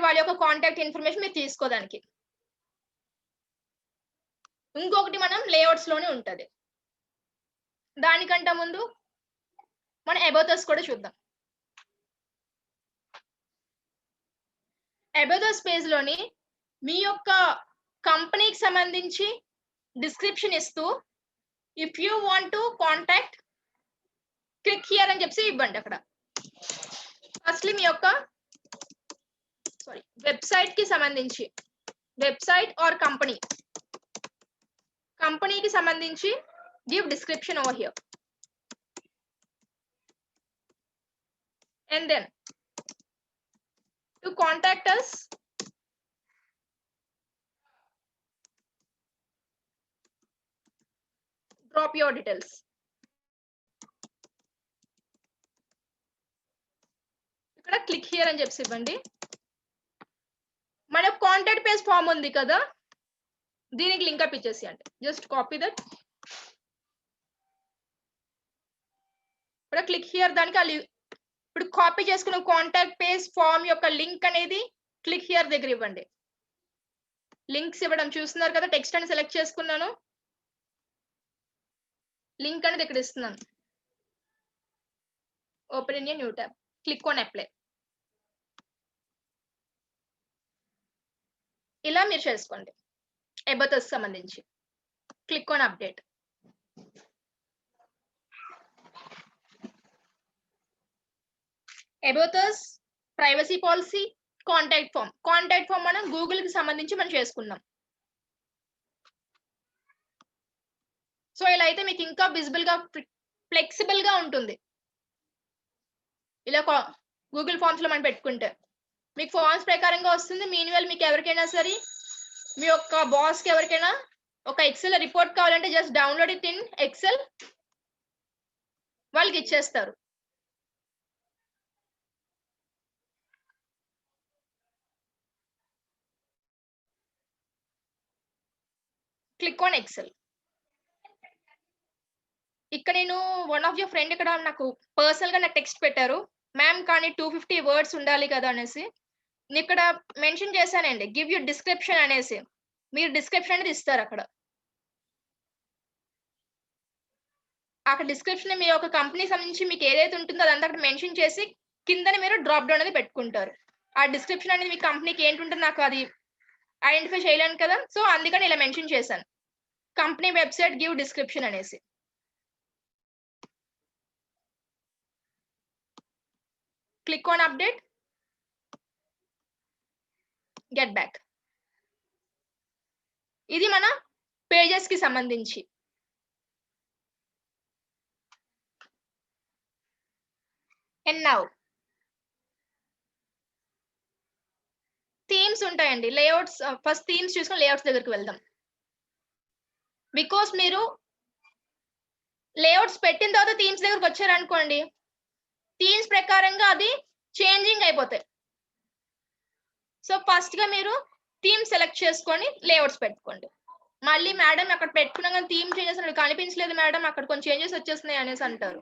వాళ్ళ యొక్క కాంటాక్ట్ ఇన్ఫర్మేషన్ మీరు తీసుకోవడానికి. ఇంకొకటి మనం లేఅవుట్స్ లోనే ఉంటది. దానికంటే ముందు మనం అబౌట్ అస్ కూడా చూద్దాం. అబౌట్ అస్ పేజ్ లోని మీ యొక్క కంపెనీకి సంబంధించి డిస్క్రిప్షన్ ఇస్తూ if you want to contact click here అని చెప్పి ఇవ్వండి. అక్కడ ఫస్ట్లీ మీ యొక్క వెబ్సైట్ కి సంబంధించి వెబ్సైట్ ఆర్ కంపెనీకి సంబంధించి give description over here and then to contact us drop your details. ఇక్కడ క్లిక్ హియర్ అని చెప్పి ఇవ్వండి. మన కాంటాక్ట్ పేజ్ ఫామ్ ఉంది కదా, దీనికి లింక్ అప్ ఇచ్చేసేయండి. Just copy that. ఇక్కడ క్లిక్ హియర్ దానికి ఇప్పుడు కాపీ చేసుకున్న కాంటాక్ట్ పేజ్ ఫామ్ యొక్క లింక్ అనేది క్లిక్ హియర్ దగ్గర ఇవ్వండి. లింక్స్ ఇవ్వడం చూస్తున్నారు కదా, టెక్స్ట్ అని సెలెక్ట్ చేసుకున్నాను. లింక్ అనేది ఇక్కడ ఇస్తున్నాను. Open in new tab, click on apply. ఇలా మీరు చేసుకోండి అబౌట్ అస్ సంబంధించి. Click on update. About us, privacy policy, contact form మనం గూగుల్ కి సంబంధించి మనం చేసుకున్నాం. సో ఇలా అయితే మీకు ఇంకా విజిబుల్ గా ఫ్లెక్సిబుల్ గా ఉంటుంది. ఇలా గూగుల్ ఫార్మ్స్ లో మనం పెట్టుకుంటే మీకు ఫార్మ్స్ ప్రకారంగా వస్తుంది. మీన్వెల్ మీకు ఎవరికైనా సరే మీ యొక్క బాస్ కి ఎవరికైనా ఒక ఎక్సెల్ రిపోర్ట్ కావాలంటే just download it in excel, వాళ్ళకి ఇచ్చేస్తారు. Click on excel. ఇక్కడ నేను వన్ ఆఫ్ యువర్ ఫ్రెండ్ ఇక్కడ నాకు పర్సనల్ గా నాకు టెక్స్ట్ పెట్టారు, మ్యామ్ కానీ 250 వర్డ్స్ ఉండాలి కదా అనేసి. నేను ఇక్కడ మెన్షన్ చేశానండి గివ్ యూ డిస్క్రిప్షన్ అనేసి. మీరు డిస్క్రిప్షన్ అనేది ఇస్తారు అక్కడ. అక్కడ డిస్క్రిప్షన్ మీ యొక్క కంపెనీ సంబంధించి మీకు ఏదైతే ఉంటుందో అదంతా అక్కడ మెన్షన్ చేసి కింద మీరు డ్రాప్ డౌన్ అనేది పెట్టుకుంటారు. ఆ డిస్క్రిప్షన్ అనేది మీ కంపెనీకి ఏంటి ఉంటుందో నాకు అది ఐడెంటిఫై చేయలేను కదా, సో అందుకని ఇలా మెన్షన్ చేశాను కంపెనీ వెబ్సైట్ గివ్ డిస్క్రిప్షన్ అనేసి. Click on update, get back. ఇది మన పేజెస్ కి సంబంధించి. అండ్ నౌ థీమ్స్ ఉంటాయండి. లేఅవుట్స్, ఫస్ట్ థీమ్స్ చూసుకొని లేఅవుట్స్ దగ్గరికి వెళ్దాం. బికాస్ మీరు లేఅవుట్స్ పెట్టిన తర్వాత థీమ్స్ దగ్గరకు వచ్చారనుకోండి, థీమ్స్ ప్రకారంగా అది చేంజింగ్ అయిపోతాయి. సో ఫస్ట్ గా మీరు థీమ్ సెలెక్ట్ చేసుకొని లేఅవుట్స్ పెట్టుకోండి. మళ్ళీ మేడం అక్కడ పెట్టుకున్నా కానీ థీమ్ చేంజెస్ కనిపించలేదు మేడం, అక్కడ కొంచెం చేంజెస్ వచ్చేస్తున్నాయి అనేసి అంటారు.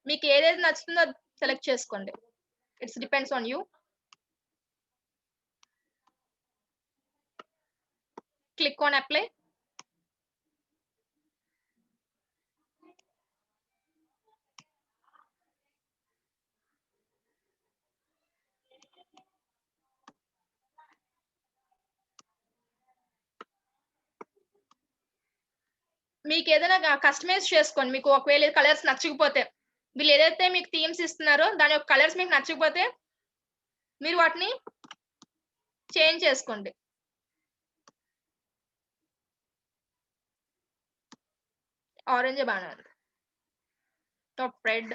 మీకు ఏదైతే నచ్చుతుందో అది సెలెక్ట్ చేసుకోండి. It's depends on you. Click on apply. మీకు ఏదైనా కస్టమైజ్ చేసుకోండి. మీకు ఒకవేళ కలర్స్ నచ్చకపోతే, వీళ్ళు ఏదైతే మీకు థీమ్స్ ఇస్తున్నారో దాని యొక్క కలర్స్ మీకు నచ్చకపోతే మీరు వాటిని చేంజ్ చేసుకోండి. ఆరెంజ్ బాగానే ఉంది. Top red.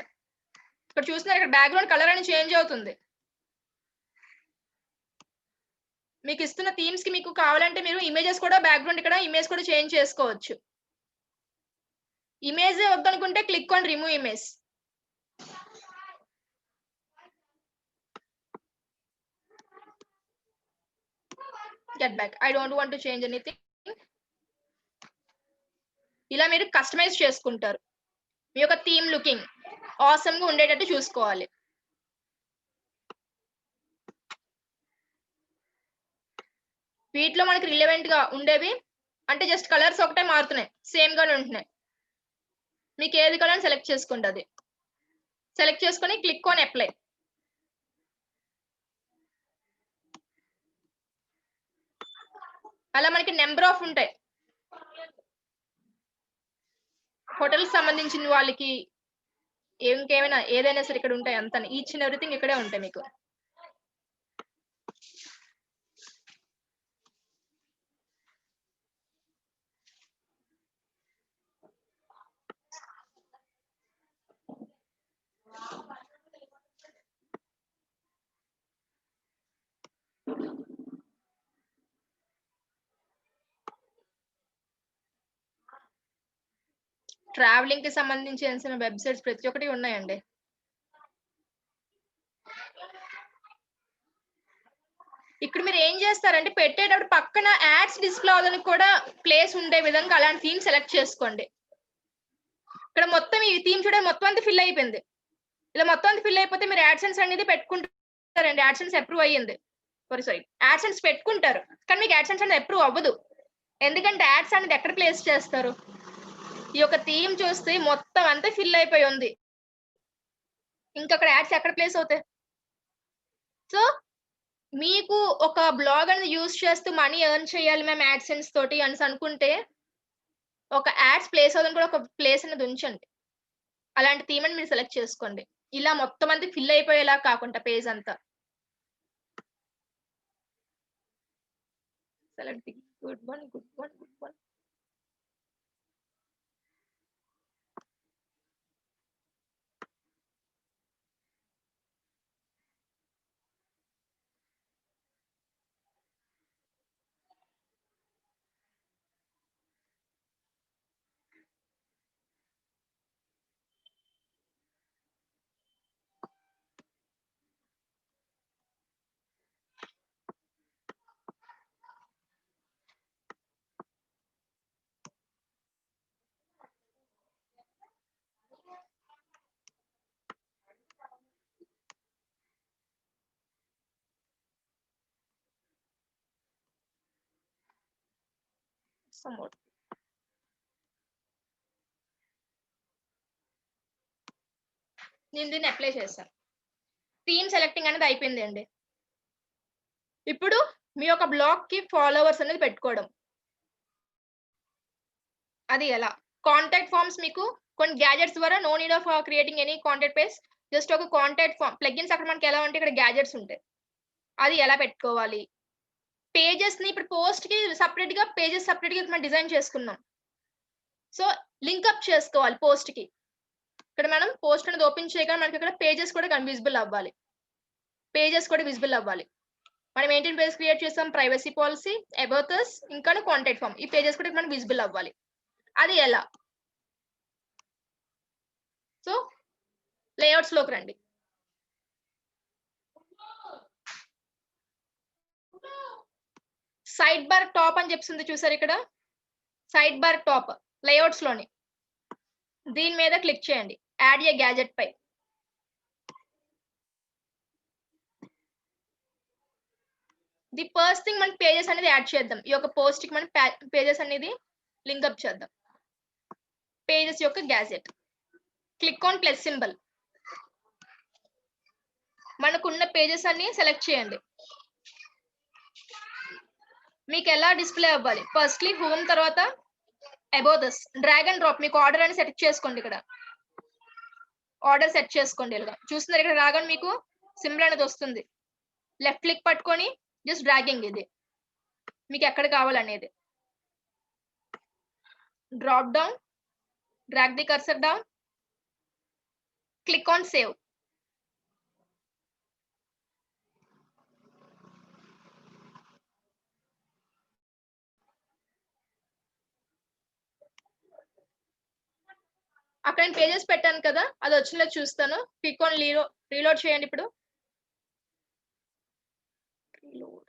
ఇక్కడ చూస్తున్నారు ఇక్కడ బ్యాక్గ్రౌండ్ కలర్ అని చేంజ్ అవుతుంది. మీకు ఇస్తున్న థీమ్స్ కి మీకు కావాలంటే మీరు ఇమేజెస్ కూడా బ్యాక్గ్రౌండ్ ఇక్కడ ఇమేజ్ కూడా చేంజ్ చేసుకోవచ్చు. ఇమేజ్ వద్దనుకుంటే click on remove image. Get back. I don't want to change anything. ఇలా మీరు కస్టమైజ్ చేసుకుంటారు. మీ యొక్క థీమ్ లుకింగ్ ఆసమ్ గా ఉండేటట్టు చూసుకోవాలి. వీటిలో మనకి రిలవెంట్ గా ఉండేవి అంటే జస్ట్ కలర్స్ ఒకటే మారుతున్నాయి, సేమ్ గానే ఉంటున్నాయి. మీకు ఏది కలర్ సెలెక్ట్ చేసుకోండి. అది సెలెక్ట్ చేసుకొని క్లిక్ ఆన్ అప్లై. అలా మనకి నెంబర్ ఆఫ్ ఉంటాయి. హోటల్స్ సంబంధించిన వాళ్ళకి ఇంకేమైనా ఏదైనా సరే ఇక్కడ ఉంటాయి. అంతా ఈచ్ అండ్ ఎవ్రీథింగ్ ఇక్కడే ఉంటాయి మీకు. ట్రావెలింగ్ కి సంబంధించిన వెబ్సైట్స్ ప్రతి ఒక్కటి ఉన్నాయండి. ఇక్కడ మీరు ఏం చేస్తారంటే పెట్టేటప్పుడు పక్కన యాడ్స్ డిస్ప్లే అవ్వడానికి కూడా ప్లేస్ ఉండే విధంగా అలాంటి థీమ్ సెలెక్ట్ చేసుకోండి. ఇక్కడ మొత్తం ఈ థీమ్ చూడండి, మొత్తం అంతా ఫిల్ అయిపోయింది. ఇలా మొత్తం అంతా ఫిల్ అయిపోతే మీరు యాడ్సెన్స్ అనేది పెట్టుకుంటారండి. యాడ్సెన్స్ అప్రూవ్ అయ్యింది. సారీ యాడ్సెన్స్ పెట్టుకుంటారు కానీ మీకు యాడ్సెన్స్ అనేది అప్రూవ్ అవ్వదు. ఎందుకంటే యాడ్స్ అనేది ఎక్కడ ప్లేస్ చేస్తారు? ఈ యొక్క థీమ్ చూస్తే మొత్తం అంతా ఫిల్ అయిపోయి ఉంది. ఇంకక్కడ యాడ్స్ ఎక్కడ ప్లేస్ అవుతాయి? సో, మీకు ఒక బ్లాగ్ అనేది యూజ్ చేస్తూ మనీ ఎర్న్ చేయాలి మేము యాడ్‌సెన్స్ తోటి అనేసి అనుకుంటే, ఒక యాడ్స్ ప్లేస్ అవ్వడానికి కూడా ఒక ప్లేస్ అనేది ఉంచండి. అలాంటి థీమ్‌ని మీరు సెలెక్ట్ చేసుకోండి. ఇలా మొత్తం అంతా ఫిల్ అయిపోయేలా కాకుండా పేజ్ అంతా. Select the good one, good one, good one. Some more. నేను దీన్ని అప్లై చేశాను. థీమ్ సెలెక్టింగ్ అనేది అయిపోయిందండి. ఇప్పుడు మీ యొక్క బ్లాగ్‌కి ఫాలోవర్స్ అనేది పెట్టుకోవడం. అది ఎలా? కాంటాక్ట్ ఫార్మ్స్ మీకు కొన్ని గ్యాడ్జెట్స్ ద్వారా no need of creating any contact page. Just ఒక కాంటాక్ట్ ఫార్మ్ ప్లగిన్స్ అక్కడ మనకి ఎలా ఉంటాయి ఇక్కడ గ్యాడ్జెట్స్ ఉంటాయి. అది ఎలా పెట్టుకోవాలి? పేజెస్‌ని ఇప్పుడు పోస్ట్‌కి సెపరేట్‌గా మనం డిజైన్ చేసుకున్నాం. సో, లింక్ అప్ చేసుకోవాలి పోస్ట్‌కి. ఇక్కడ మనం పోస్ట్ అనేది ఓపెన్ చేయగానే మనకి ఇక్కడ పేజెస్ కూడా విజిబుల్ అవ్వాలి. పేజెస్ కూడా విజిబుల్ అవ్వాలి. మనం ఏంటి పేజ్ క్రియేట్ చేసాం? ప్రైవసీ పాలిసీ, అబౌట్ అస్ ఇంకాను కాంటాక్ట్ ఫార్మ్. ఈ పేజెస్ కూడా మనకు విజిబుల్ అవ్వాలి. అది ఎలా? సో, లేఔట్స్‌లోకి రండి. సైడ్ బార్ టాప్ అని చెప్పేసింది చూసారా ఇక్కడ? సైడ్ బార్ టాప్ లేఔట్స్‌లోని. దీని మీద క్లిక్ చేయండి. యాడ్ ఎ గ్యాడ్జెట్ పై. ది ఫస్ట్ థింగ్ మనం పేజెస్ అనేది యాడ్ చేద్దాం. ఈ యొక్క పోస్ట్‌కి మనం పేజెస్ అనేది లింక్ అప్ చేద్దాం. పేజెస్ యొక్క gadget. Click on plus symbol. మనకున్న పేజెస్ అన్ని సెలెక్ట్ చేయండి. మీకు ఎలా డిస్‌ప్లే అవ్వాలి? ఫస్ట్‌లీ హోమ్ తర్వాత about this drag and drop మీకు ఆర్డర్ అని సెట్ చేసుకోండి ఇక్కడ. ఆర్డర్ సెట్ చేసుకోండి ఇలాగా. చూస్తున్నారు ఇక్కడ రాగానే మీకు సింబల్ అనేది వస్తుంది. లెఫ్ట్ క్లిక్ పట్టుకొని జస్ట్ డ్రాగింగ్ ఇది. మీకు ఎక్కడ కావాలనేది. Drop down, drag the cursor down, click on save. అక్కడ నేను పేజెస్ పెట్టాను కదా! అది వచ్చిందో చూస్తాను. క్లిక్ ఆన్ రీలోడ్ చేయండి ఇప్పుడు. రీలోడ్.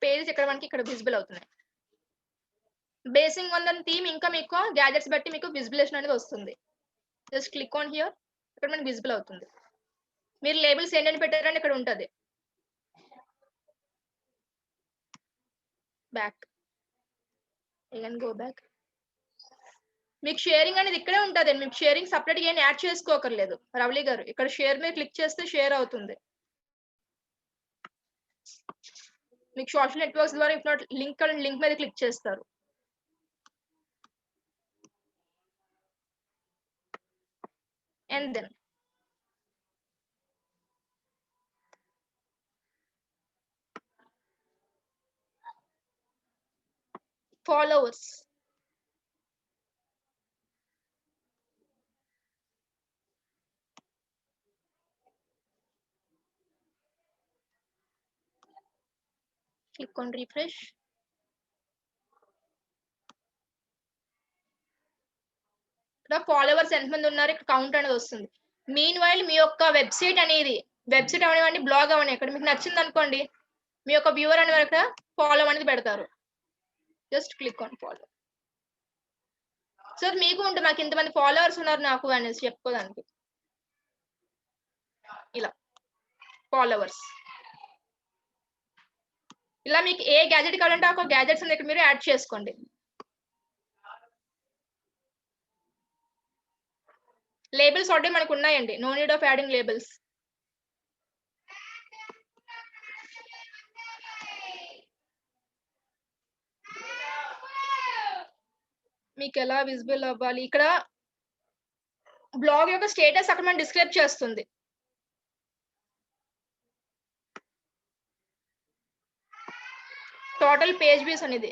పేజెస్ ఇక్కడ మనకి ఇక్కడ విజిబుల్ అవుతున్నాయి. బేసింగ్ ఆన్ ద థీమ్ ఇంకా మీకు గ్యాడ్జెట్స్ బట్టి మీకు విజిబిలేషన్ అనేది వస్తుంది. Just click on here. ఇక్కడ మనకి విజిబుల్ అవుతుంది. మీరు లేబుల్స్ ఏంటని పెట్టారని ఇక్కడ ఉంటది. బ్యాక్. Again go back. మీకు షేరింగ్ అనేది ఇక్కడే ఉంటదండి. మీకు షేరింగ్ సెపరేట్‌గా ఏం యాడ్ చేసుకోక్కర్లేదు. రవళి గారు. ఇక్కడ షేర్ మీద క్లిక్ చేస్తే షేర్ అవుతుంది. మీకు సోషల్ నెట్వర్క్స్ ద్వారా ఇఫ్ నాట్ లింక్ మీద క్లిక్ చేస్తారు. And then followers. Click on refresh. ఇక్కడ ఫాలోవర్స్ ఎంతమంది ఉన్నారు ఇక్కడ కౌంట్ అనేది వస్తుంది. మీన్ వైల్ మీ యొక్క వెబ్సైట్ అవనివ్వండి, బ్లాగ్ అవని ఇక్కడ మీకు నచ్చింది అనుకోండి, మీ యొక్క వ్యూవర్ అనేది ఇక్కడ ఫాలో అనేది పెడతారు. Just click on follow. So మీకు ఉంటుంది నాకు ఇంతమంది ఫాలోవర్స్ ఉన్నారు నాకు అనేసి చెప్పుకోవడానికి. ఇలా ఫాలోవర్స్, ఇలా మీకు ఏ గ్యాజెట్ కావాలంటే ఒక గ్యాజెట్స్ అనేది ఇక్కడ మీరు యాడ్ చేసుకోండి. లేబుల్స్ ఆల్రెడీ మనకు ఉన్నాయండి, no need of adding labels. మీకు ఎలా విజిబుల్ అవ్వాలి, ఇక్కడ బ్లాగ్ యొక్క స్టేటస్ అక్కడ మనం డిస్క్రైబ్ చేస్తుంది. టోటల్ పేజ్ వ్యూస్ అనేది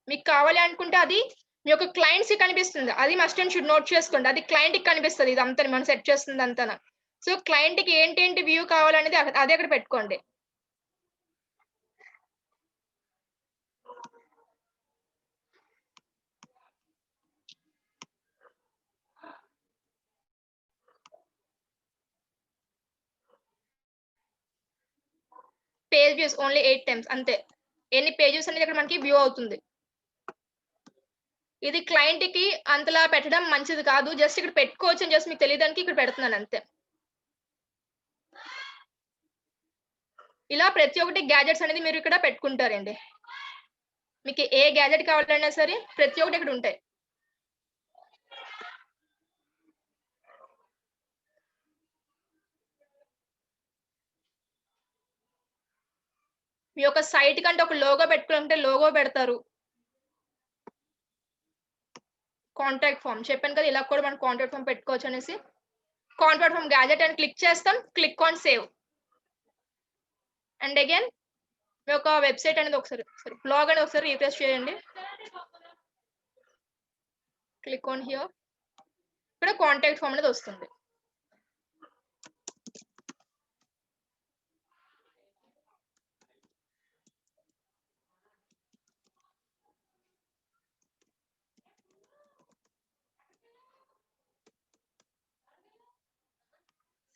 మీకు కావాలి అనుకుంటే అది మీ యొక్క క్లయింట్స్ కి కనిపిస్తుంది. అది మస్ట్ అండ్ షుడ్ నోట్ చేసుకోండి. అది క్లయింట్ కి కనిపిస్తుంది. ఇది అంతా మనం సెట్ చేస్తుంది అంతా. సో క్లయింట్ కి ఏంటి వ్యూ కావాలనేది అదే అక్కడ పెట్టుకోండి. పేజ్ వ్యూస్ ఓన్లీ 8 టైమ్స్ అంతే. ఎన్ని పేజెస్ అనేది ఇక్కడ మనకి వ్యూ అవుతుంది. ఇది క్లయింట్ కి అంతలా పెట్టడం మంచిది కాదు. జస్ట్ ఇక్కడ పెట్టుకోవచ్చు అని జస్ట్ మీకు తెలియడానికి ఇక్కడ పెడుతున్నాను అంతే. ఇలా ప్రతి ఒక్కటి గ్యాజెట్స్ అనేది మీరు ఇక్కడ పెట్టుకుంటారండి. మీకు ఏ గ్యాజెట్ కావాలన్నా సరే ప్రతి ఒక్కటి ఇక్కడ ఉంటాయి. మీ యొక్క సైట్ కంటే ఒక లోగో పెట్టుకుంటే లోగో పెడతారు. కాంటాక్ట్ ఫామ్ చెప్పాను కదా, ఇలా కూడా మనం కాంటాక్ట్ ఫామ్ పెట్టుకోవచ్చు అనేసి. కాంటాక్ట్ ఫామ్ గ్యాజెట్ అని క్లిక్ చేస్తాం, click on save. And again మీ యొక్క వెబ్సైట్ అనేది ఒకసారి బ్లాగ్ అనేది ఒకసారి రీఫ్రెష్ చేయండి. Click on here. ఇక్కడ కాంటాక్ట్ ఫామ్ అనేది వస్తుంది.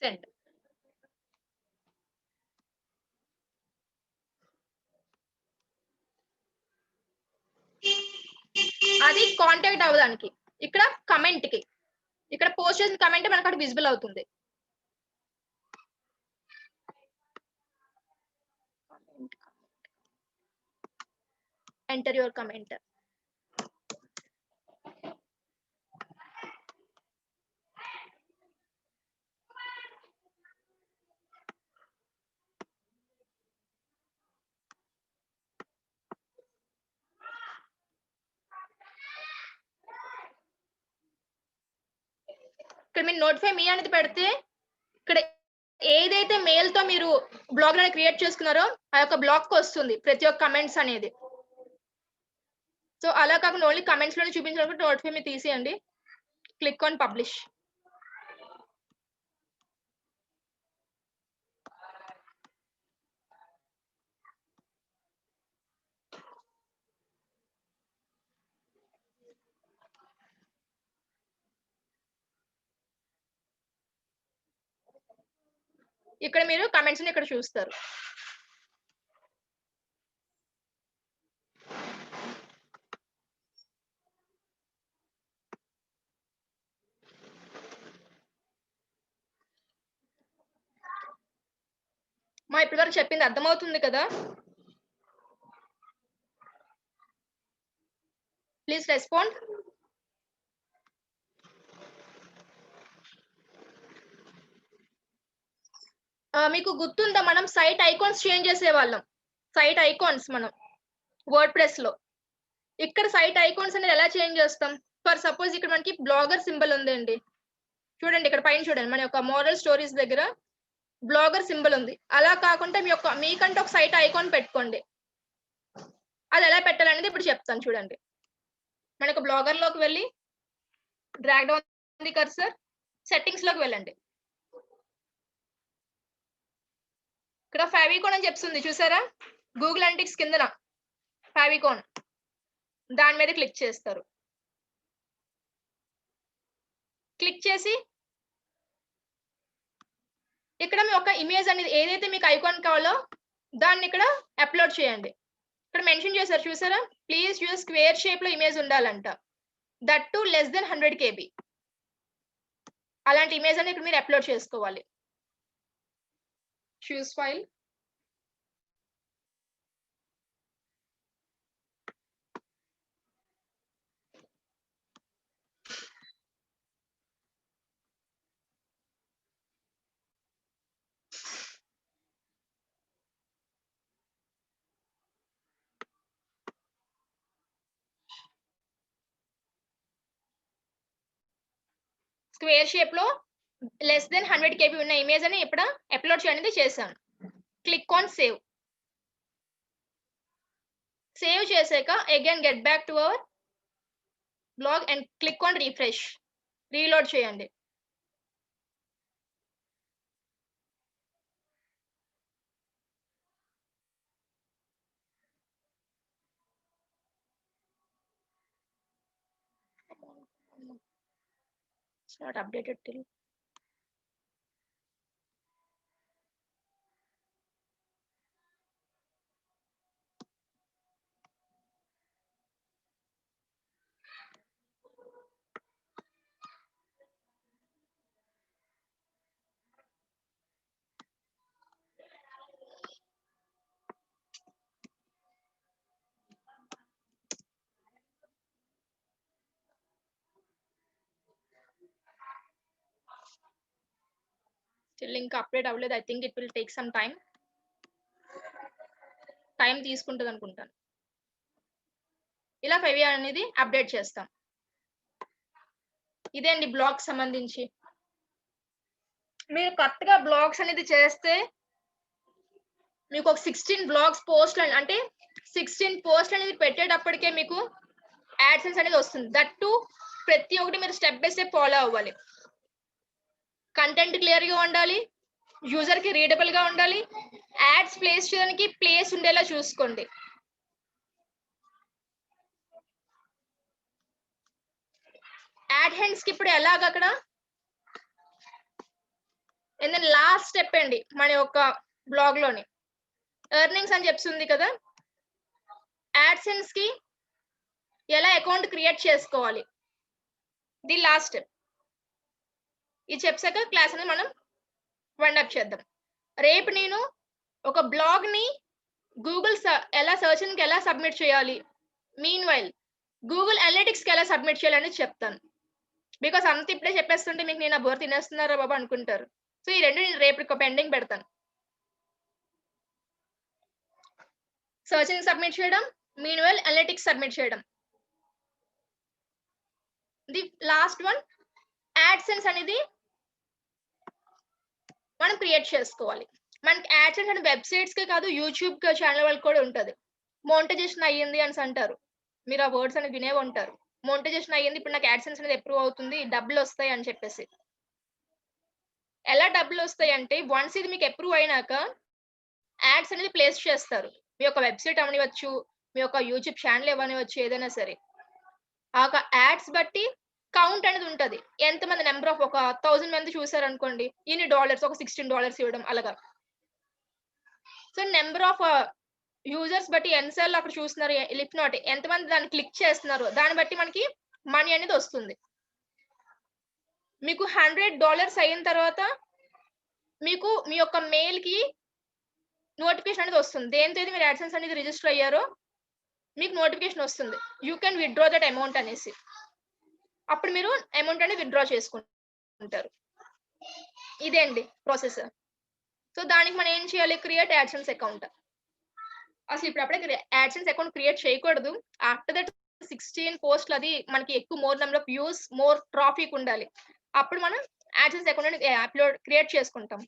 సెండ్. అది కాంటాక్ట్ అవ్వడానికి. ఇక్కడ కమెంట్ కి, ఇక్కడ పోస్ట్ చేసిన కమెంట్ మనకు అక్కడ విజిబుల్ అవుతుంది. Enter your comment. ఇక్కడ మీరు నోటిఫై మీ అనేది పెడితే ఇక్కడ ఏదైతే మెయిల్ తో మీరు బ్లాగ్ అనేది క్రియేట్ చేసుకున్నారో ఆ యొక్క బ్లాగ్ కి వస్తుంది ప్రతి ఒక్క కమెంట్స్ అనేది. సో అలా కాకుండా ఓన్లీ కమెంట్స్ లోనే చూపించాలనుకుంటే నోటిఫై మీరు తీసేయండి. Click on publish. ఇక్కడ మీరు కమెంట్స్ ని ఇక్కడ చూస్తారు. మా ఇప్పటి వరకు చెప్పింది అర్థమవుతుంది కదా? Please respond. మీకు గుర్తుందా మనం సైట్ ఐకాన్స్ చేంజ్ చేసేవాళ్ళం. సైట్ ఐకాన్స్ మనం వర్డ్ ప్రెస్ లో ఇక్కడ సైట్ ఐకాన్స్ అనేది ఎలా చేంజ్ చేస్తాం? ఫర్ సపోజ్ ఇక్కడ మనకి బ్లాగర్ సింబల్ ఉందండి, చూడండి ఇక్కడ పైన చూడండి మన యొక్క మోరల్ స్టోరీస్ దగ్గర బ్లాగర్ సింబల్ ఉంది. అలా కాకుండా మీకంటే ఒక సైట్ ఐకాన్ పెట్టుకోండి. అది ఎలా పెట్టాలనేది ఇప్పుడు చెప్తాను చూడండి. మనకు బ్లాగర్ లోకి వెళ్ళి drag down the cursor, settings లోకి వెళ్ళండి. ఇక్కడ ఫేవికాన్ అని చెప్తుంది చూసారా? గూగుల్ అనలిటిక్స్ కిందన ఫావికాన్ దాని మీద క్లిక్ చేస్తారు. క్లిక్ చేసి ఇక్కడ మీ ఒక ఇమేజ్ అనేది ఏదైతే మీకు ఐకాన్ కావాలో దాన్ని ఇక్కడ అప్‌లోడ్ చేయండి. ఇక్కడ మెన్షన్ చేశారు చూసారా? ప్లీజ్ యూజ్ స్క్వేర్ షేప్‌లో ఇమేజ్ ఉండాలంట. That to less than 100 KB. అలాంటి ఇమేజ్ అనేది ఇక్కడ మీరు అప్‌లోడ్ చేసుకోవాలి. చూస్ ఫైల్. స్క్వేర్ షేప్‌లో లెస్ థాన్ 100 కేబీ ఉన్న ఇమేజ్ అని ఇక్కడ అప్‌లోడ్ చేయడానికి చేశాను. Click on save. సేవ్ చేసాక again get back to our blog and click on refresh. Reload చేయండి. It's not updated till. Still ఇంకా అప్డేట్ అవ్వలేదు. I think it will take some time. Time తీసుకుంటది అనుకుంటాను. ఇలా ఫైవియా అనేది అప్డేట్ చేస్తాం. ఇదే అండి బ్లాగ్ సంబంధించి. మీరు కొత్తగా బ్లాగ్స్ అనేది చేస్తే మీకు ఒక 16 బ్లాగ్స్ పోస్ట్ అంటే 16 పోస్ట్ అనేది పెట్టేటప్పటికే మీకు యాడ్సెన్స్ అనేది వస్తుంది. దట్ టు ప్రతి ఒక్కటి మీరు స్టెప్ బై స్టెప్ ఫాలో అవ్వాలి. కంటెంట్ క్లియర్ గా ఉండాలి, యూజర్ కి రీడబుల్ గా ఉండాలి, యాడ్స్ ప్లేస్ చేయడానికి ప్లేస్ ఉండేలా చూసుకోండి. యాడ్ హ్యాండ్స్ కి ఇప్పుడు ఎలాగ అక్కడ లాస్ట్ స్టెప్ అండి మన యొక్క బ్లాగ్ లోని ఎర్నింగ్స్ అని చెప్తుంది కదా, యాడ్సెన్స్ కి ఎలా అకౌంట్ క్రియేట్ చేసుకోవాలి, ది లాస్ట్ స్టెప్. ఇది చెప్పాక క్లాస్ అనేది మనం వైండప్ చేద్దాం. రేపు నేను ఒక బ్లాగ్ ని గూగుల్ ఎలా సర్చ్ కి ఎలా సబ్మిట్ చేయాలి, మీన్ వైల్ గూగుల్ అనలిటిక్స్ కి ఎలా సబ్మిట్ చేయాలని చెప్తాను. బికాస్ అంత ఇప్పుడే చెప్పేస్తుంటే మీకు నేను బోర్ తినేస్తున్నారా బాబా అనుకుంటారు. సో ఈ రెండు నేను రేపు పెండింగ్ పెడతాను. సర్చ్ ని సబ్మిట్ చేయడం, మీన్ వైల్ అనలిటిక్స్ సబ్మిట్ చేయడం. ది లాస్ట్ వన్ యాడ్సెన్స్ అనేది మనం క్రియేట్ చేసుకోవాలి. మనకి యాడ్సెన్స్ అంటే వెబ్సైట్స్ కే కాదు, యూట్యూబ్ ఛానల్ వాళ్ళకి కూడా ఉంటుంది. మోనిటైజేషన్ అయ్యింది అని అంటారు. మీరు ఆ వర్డ్స్ అనేది వినే ఉంటారు. మోనిటైజేషన్ అయ్యింది, ఇప్పుడు నాకు యాడ్సెన్స్ అనేది అప్రూవ్ అవుతుంది, డబ్బులు వస్తాయి అని చెప్పేసి. ఎలా డబ్బులు వస్తాయి అంటే వన్స్ ఇది మీకు అప్రూవ్ అయినాక యాడ్స్ అనేది ప్లేస్ చేస్తారు. మీ యొక్క వెబ్సైట్ అవనివచ్చు, మీ యొక్క యూట్యూబ్ ఛానల్ ఇవ్వనివచ్చు, ఏదైనా సరే. ఆ యాడ్స్ బట్టి కౌంట్ అనేది ఉంటది. ఎంతమంది నెంబర్ ఆఫ్ ఒక 1000 మంది చూసారనుకోండి, ఇన్ని డాలర్స్ ఒక $16 ఇవ్వడం అలాగా. సో నెంబర్ ఆఫ్ యూజర్స్ బట్టి ఎన్నిసార్లు అక్కడ చూస్తున్నారు, లిప్ నాట్ ఎంతమంది దాన్ని క్లిక్ చేస్తున్నారు, దాన్ని బట్టి మనకి మనీ అనేది వస్తుంది. మీకు $100 అయిన తర్వాత మీకు మీ యొక్క మెయిల్ కి నోటిఫికేషన్ అనేది వస్తుంది. దేంతో అయితే మీరు యాడ్సెన్స్ అనేది రిజిస్టర్ అయ్యారో మీకు నోటిఫికేషన్ వస్తుంది. You can withdraw that amount అనేసి. అప్పుడు మీరు అమౌంట్ అనేది విత్డ్రా చేసుకుంటారు. ఇదే అండి ప్రాసెస్. సో దానికి మనం ఏం చేయాలి, క్రియేట్ యాడ్సెన్స్ అకౌంట్. అసలు ఇప్పుడు అప్పుడే యాడ్సెన్స్ అకౌంట్ క్రియేట్ చేయకూడదు. ఆఫ్టర్ దట్ 16 పోస్ట్లు అది మనకి ఎక్కువ more number of views, more traffic ఉండాలి. అప్పుడు మనం యాడ్సెన్స్ అకౌంట్ అనేది అప్లోడ్ క్రియేట్ చేసుకుంటాం.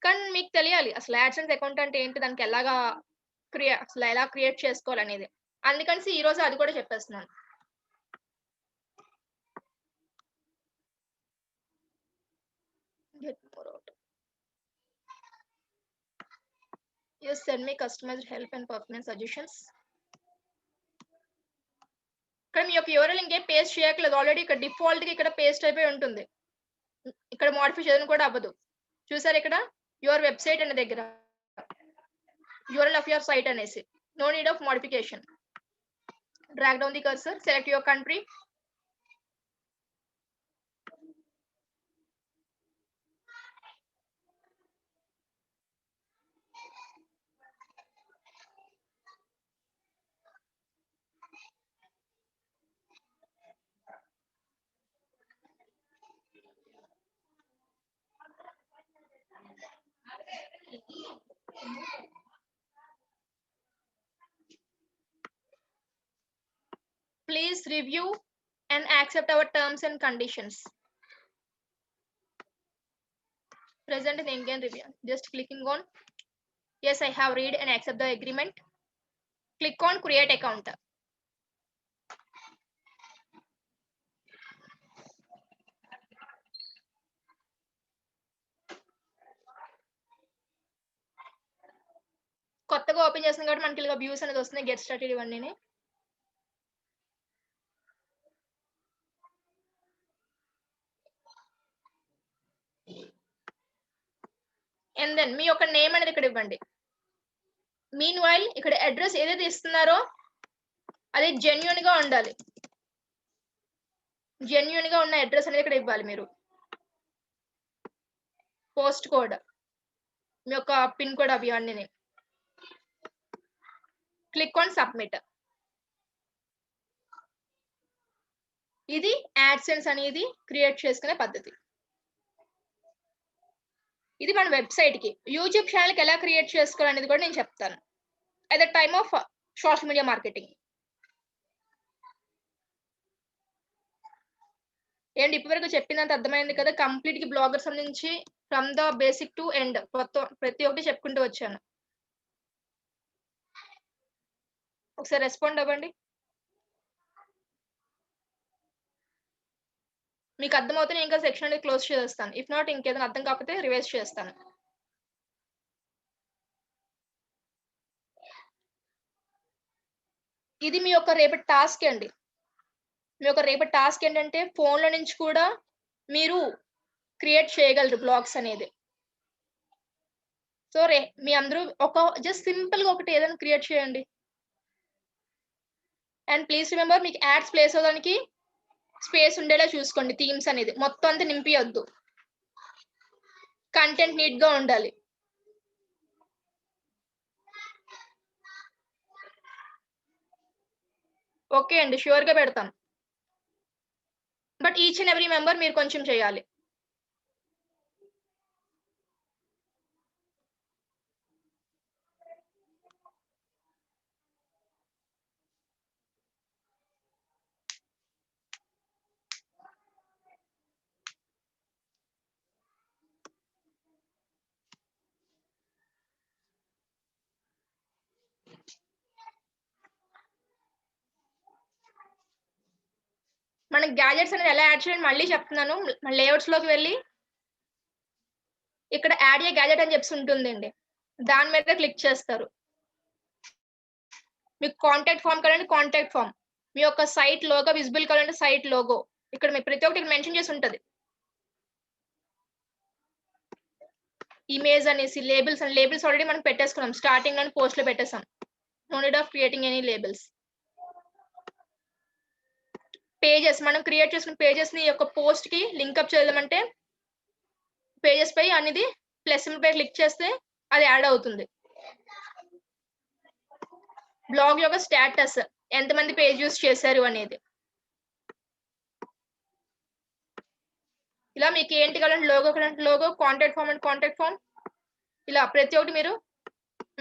కానీ మీకు తెలియాలి అసలు యాడ్సెన్స్ అకౌంట్ అంటే ఏంటి, దానికి ఎలాగా అసలు ఎలా క్రియేట్ చేసుకోవాలనేది. అందుకని ఈ రోజు అది కూడా చెప్పేస్తున్నాను. Yes, send me customized help and performance suggestions. ఇక్కడ మీ యొక్క URL ఇంకేం పేస్ట్ చేయట్లేదు. ఆల్రెడీ ఇక్కడ డిఫాల్ట్‌గా ఇక్కడ పేస్ట్ అయిపోయి ఉంటుంది. ఇక్కడ మోడిఫై చేయడం కూడా అవ్వదు. చూసారా ఇక్కడ యువర్ వెబ్‌సైట్ అనే దగ్గర URL of your site అనేసి. No need of modification. Drag down the cursor, select your country. Please review and accept our terms and conditions. Present in Indian review. Just clicking on yes, I have read and accept the agreement. Click on create account. కొత్తగా open చేస్తాం కాబట్టి మనకి ఇలా views అనేది వస్తున్నాయి. Get started ఇవన్నీ. And then మీ యొక్క name అనేది ఇక్కడ ఇవ్వండి. మీన్ వైల్ ఇక్కడ అడ్రస్ ఏదైతే ఇస్తున్నారో అది జెన్యూన్ గా ఉండాలి. జెన్యూన్ గా ఉన్న అడ్రస్ అనేది ఇక్కడ ఇవ్వాలి మీరు. పోస్ట్ కోడ్, మీ యొక్క పిన్ కోడ్ అవి అన్నీ. Click on submit. ఇది యాడ్సెన్స్ అనేది క్రియేట్ చేసుకునే పద్ధతి. ఇది మన వెబ్సైట్ కి యూట్యూబ్ ఛానల్ కి ఎలా క్రియేట్ చేసుకోవాలనేది కూడా నేను చెప్తాను at the time of social media marketing. ఏంటి ఇప్పటివరకు చెప్పినంత అర్థమైంది కదా? కంప్లీట్ గా బ్లాగర్ సంబంధించి from the basic to end ప్రతి ఒక్కటి చెప్పుకుంటూ వచ్చాను. ఒకసారి రెస్పాండ్ అవ్వండి. మీకు అర్థమవుతే నేను ఇంకా సెక్షన్ అనేది క్లోజ్ చేస్తాను. ఇఫ్ నాట్ ఇంకేదైనా అర్థం కాకపోతే రివైజ్ చేస్తాను. ఇది మీ యొక్క రేపటి టాస్క్ అండి. మీ యొక్క రేపటి టాస్క్ ఏంటంటే ఫోన్లో నుంచి కూడా మీరు క్రియేట్ చేయగలరు బ్లాగ్స్ అనేది. సో మీ అందరూ జస్ట్ సింపుల్ గా ఒకటి ఏదైనా క్రియేట్ చేయండి. అండ్ ప్లీజ్ రిమెంబర్, మీకు యాడ్స్ ప్లేస్ అవ్వడానికి స్పేస్ ఉండేలా చూసుకోండి. థీమ్స్ అనేది మొత్తం అంతా నింపియొద్దు. కంటెంట్ నీట్ గా ఉండాలి. ఓకే అండి, ష్యూర్ గా పెడతాం. But each and every member మీరు కొంచెం చేయాలి. మన గ్యాజెట్స్ అనేది ఎలా యాడ్ చేయాలి మళ్ళీ చెప్తున్నాను. లేఅవుట్స్ లోకి వెళ్ళి ఇక్కడ యాడ్ ఏ గ్యాజెట్ అని చెప్పి ఉంటుందండి, దాని మీద క్లిక్ చేస్తారు. మీకు కాంటాక్ట్ ఫామ్ కావాలంటే కాంటాక్ట్ ఫామ్, మీ యొక్క సైట్ లోగో విజిబుల్ కావాలంటే సైట్ లోగో, ఇక్కడ మీకు ప్రతి ఒక్కటి మెన్షన్ చేసి ఉంటుంది. ఇమేజ్ అనేసి లేబుల్స్ అని, లేబుల్స్ ఆల్రెడీ మనం పెట్టేసుకున్నాం, స్టార్టింగ్ లో పోస్ట్ లో పెట్టేసాం. No need of creating any labels. Pages, మనం క్రియేట్ చేసిన పేజెస్ ని యొక్క పోస్ట్ కి లింక్ అప్ చేద్దామంటే పేజెస్ పై అనేది ప్లస్ పై క్లిక్ చేస్తే అది యాడ్ అవుతుంది. బ్లాగ్ యొక్క స్టేటస్, ఎంతమంది పేజ్ యూస్ చేశారు అనేది. ఇలా మీకు ఏంటి కావాలంటే logo, contact form and contact form, ఇలా ప్రతి ఒక్కటి మీరు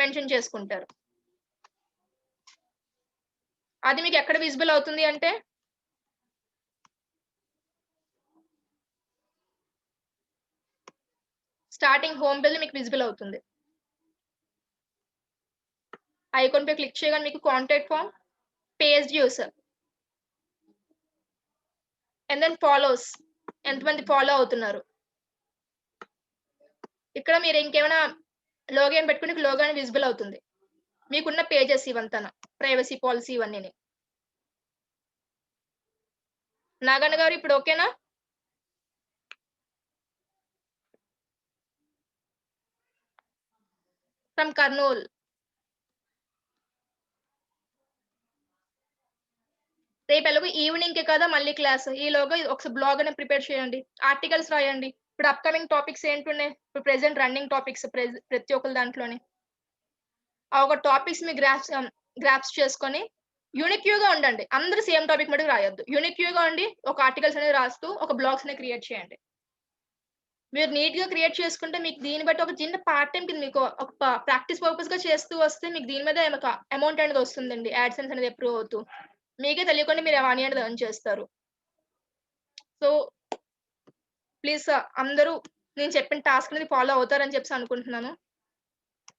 మెన్షన్ చేసుకుంటారు. అది మీకు ఎక్కడ విజిబుల్ అవుతుంది అంటే స్టార్టింగ్ హోమ్ పేజ్ మీకు విజిబుల్ అవుతుంది. ఐకాన్ పై క్లిక్ చేయగానే మీకు contact form, page views and then follows, ఎంతమంది ఫాలో అవుతున్నారు. ఇక్కడ మీరు ఇంకేమైనా లోగో అని పెట్టుకుని మీకు లోగో అనేది విజిబుల్ అవుతుంది. మీకున్న పేజెస్ ఇవంతాన. ప్రైవసీ పాలిసీ ఇవన్నీని. నాగన్న గారు ఇప్పుడు ఓకేనా? ఫ్రమ్ కర్నూల్. రేపు ఎలాగో ఈవినింగ్‌కే కదా మళ్ళీ క్లాస్. ఈలోగా ఒకసారి బ్లాగ్ అనేది ప్రిపేర్ చేయండి. ఆర్టికల్స్ రాయండి. ఇప్పుడు అప్‌కమింగ్ టాపిక్స్ ఏంటున్నాయి? ఇప్పుడు ప్రెజెంట్ రన్నింగ్ టాపిక్స్ ప్రతి ఒక్కళ్ళ దాంట్లోని. ఆ ఒక టాపిక్స్ మీ గ్రాస్ప్ చేసుకొని యూనిక్యూగా ఉండండి. అందరూ సేమ్ టాపిక్ మట్టుకు రాయొద్దు. యూనిక్యూగా ఉండి ఒక ఆర్టికల్స్ అనేది రాస్తూ ఒక బ్లాగ్స్ అనేవి క్రియేట్ చేయండి. మీరు నీట్‌గా క్రియేట్ చేసుకుంటే మీకు దీన్ని బట్టి ఒక చిన్న పార్ట్ టైమ్ కింద మీకు ఒక ప్రాక్టీస్ పర్పస్‌గా చేస్తూ వస్తే మీకు దీని మీద ఒక అమౌంట్ అనేది వస్తుందండి. యాడ్సెన్స్ అనేది అప్రూవ్ అవుతూ. మీకే తెలియకుండా మీరు మనీ అనేది ఎర్న్ చేస్తారు. సో, ప్లీజ్ అందరూ నేను చెప్పిన టాస్క్ అనేది ఫాలో అవుతారని చెప్పేసి అనుకుంటున్నాను.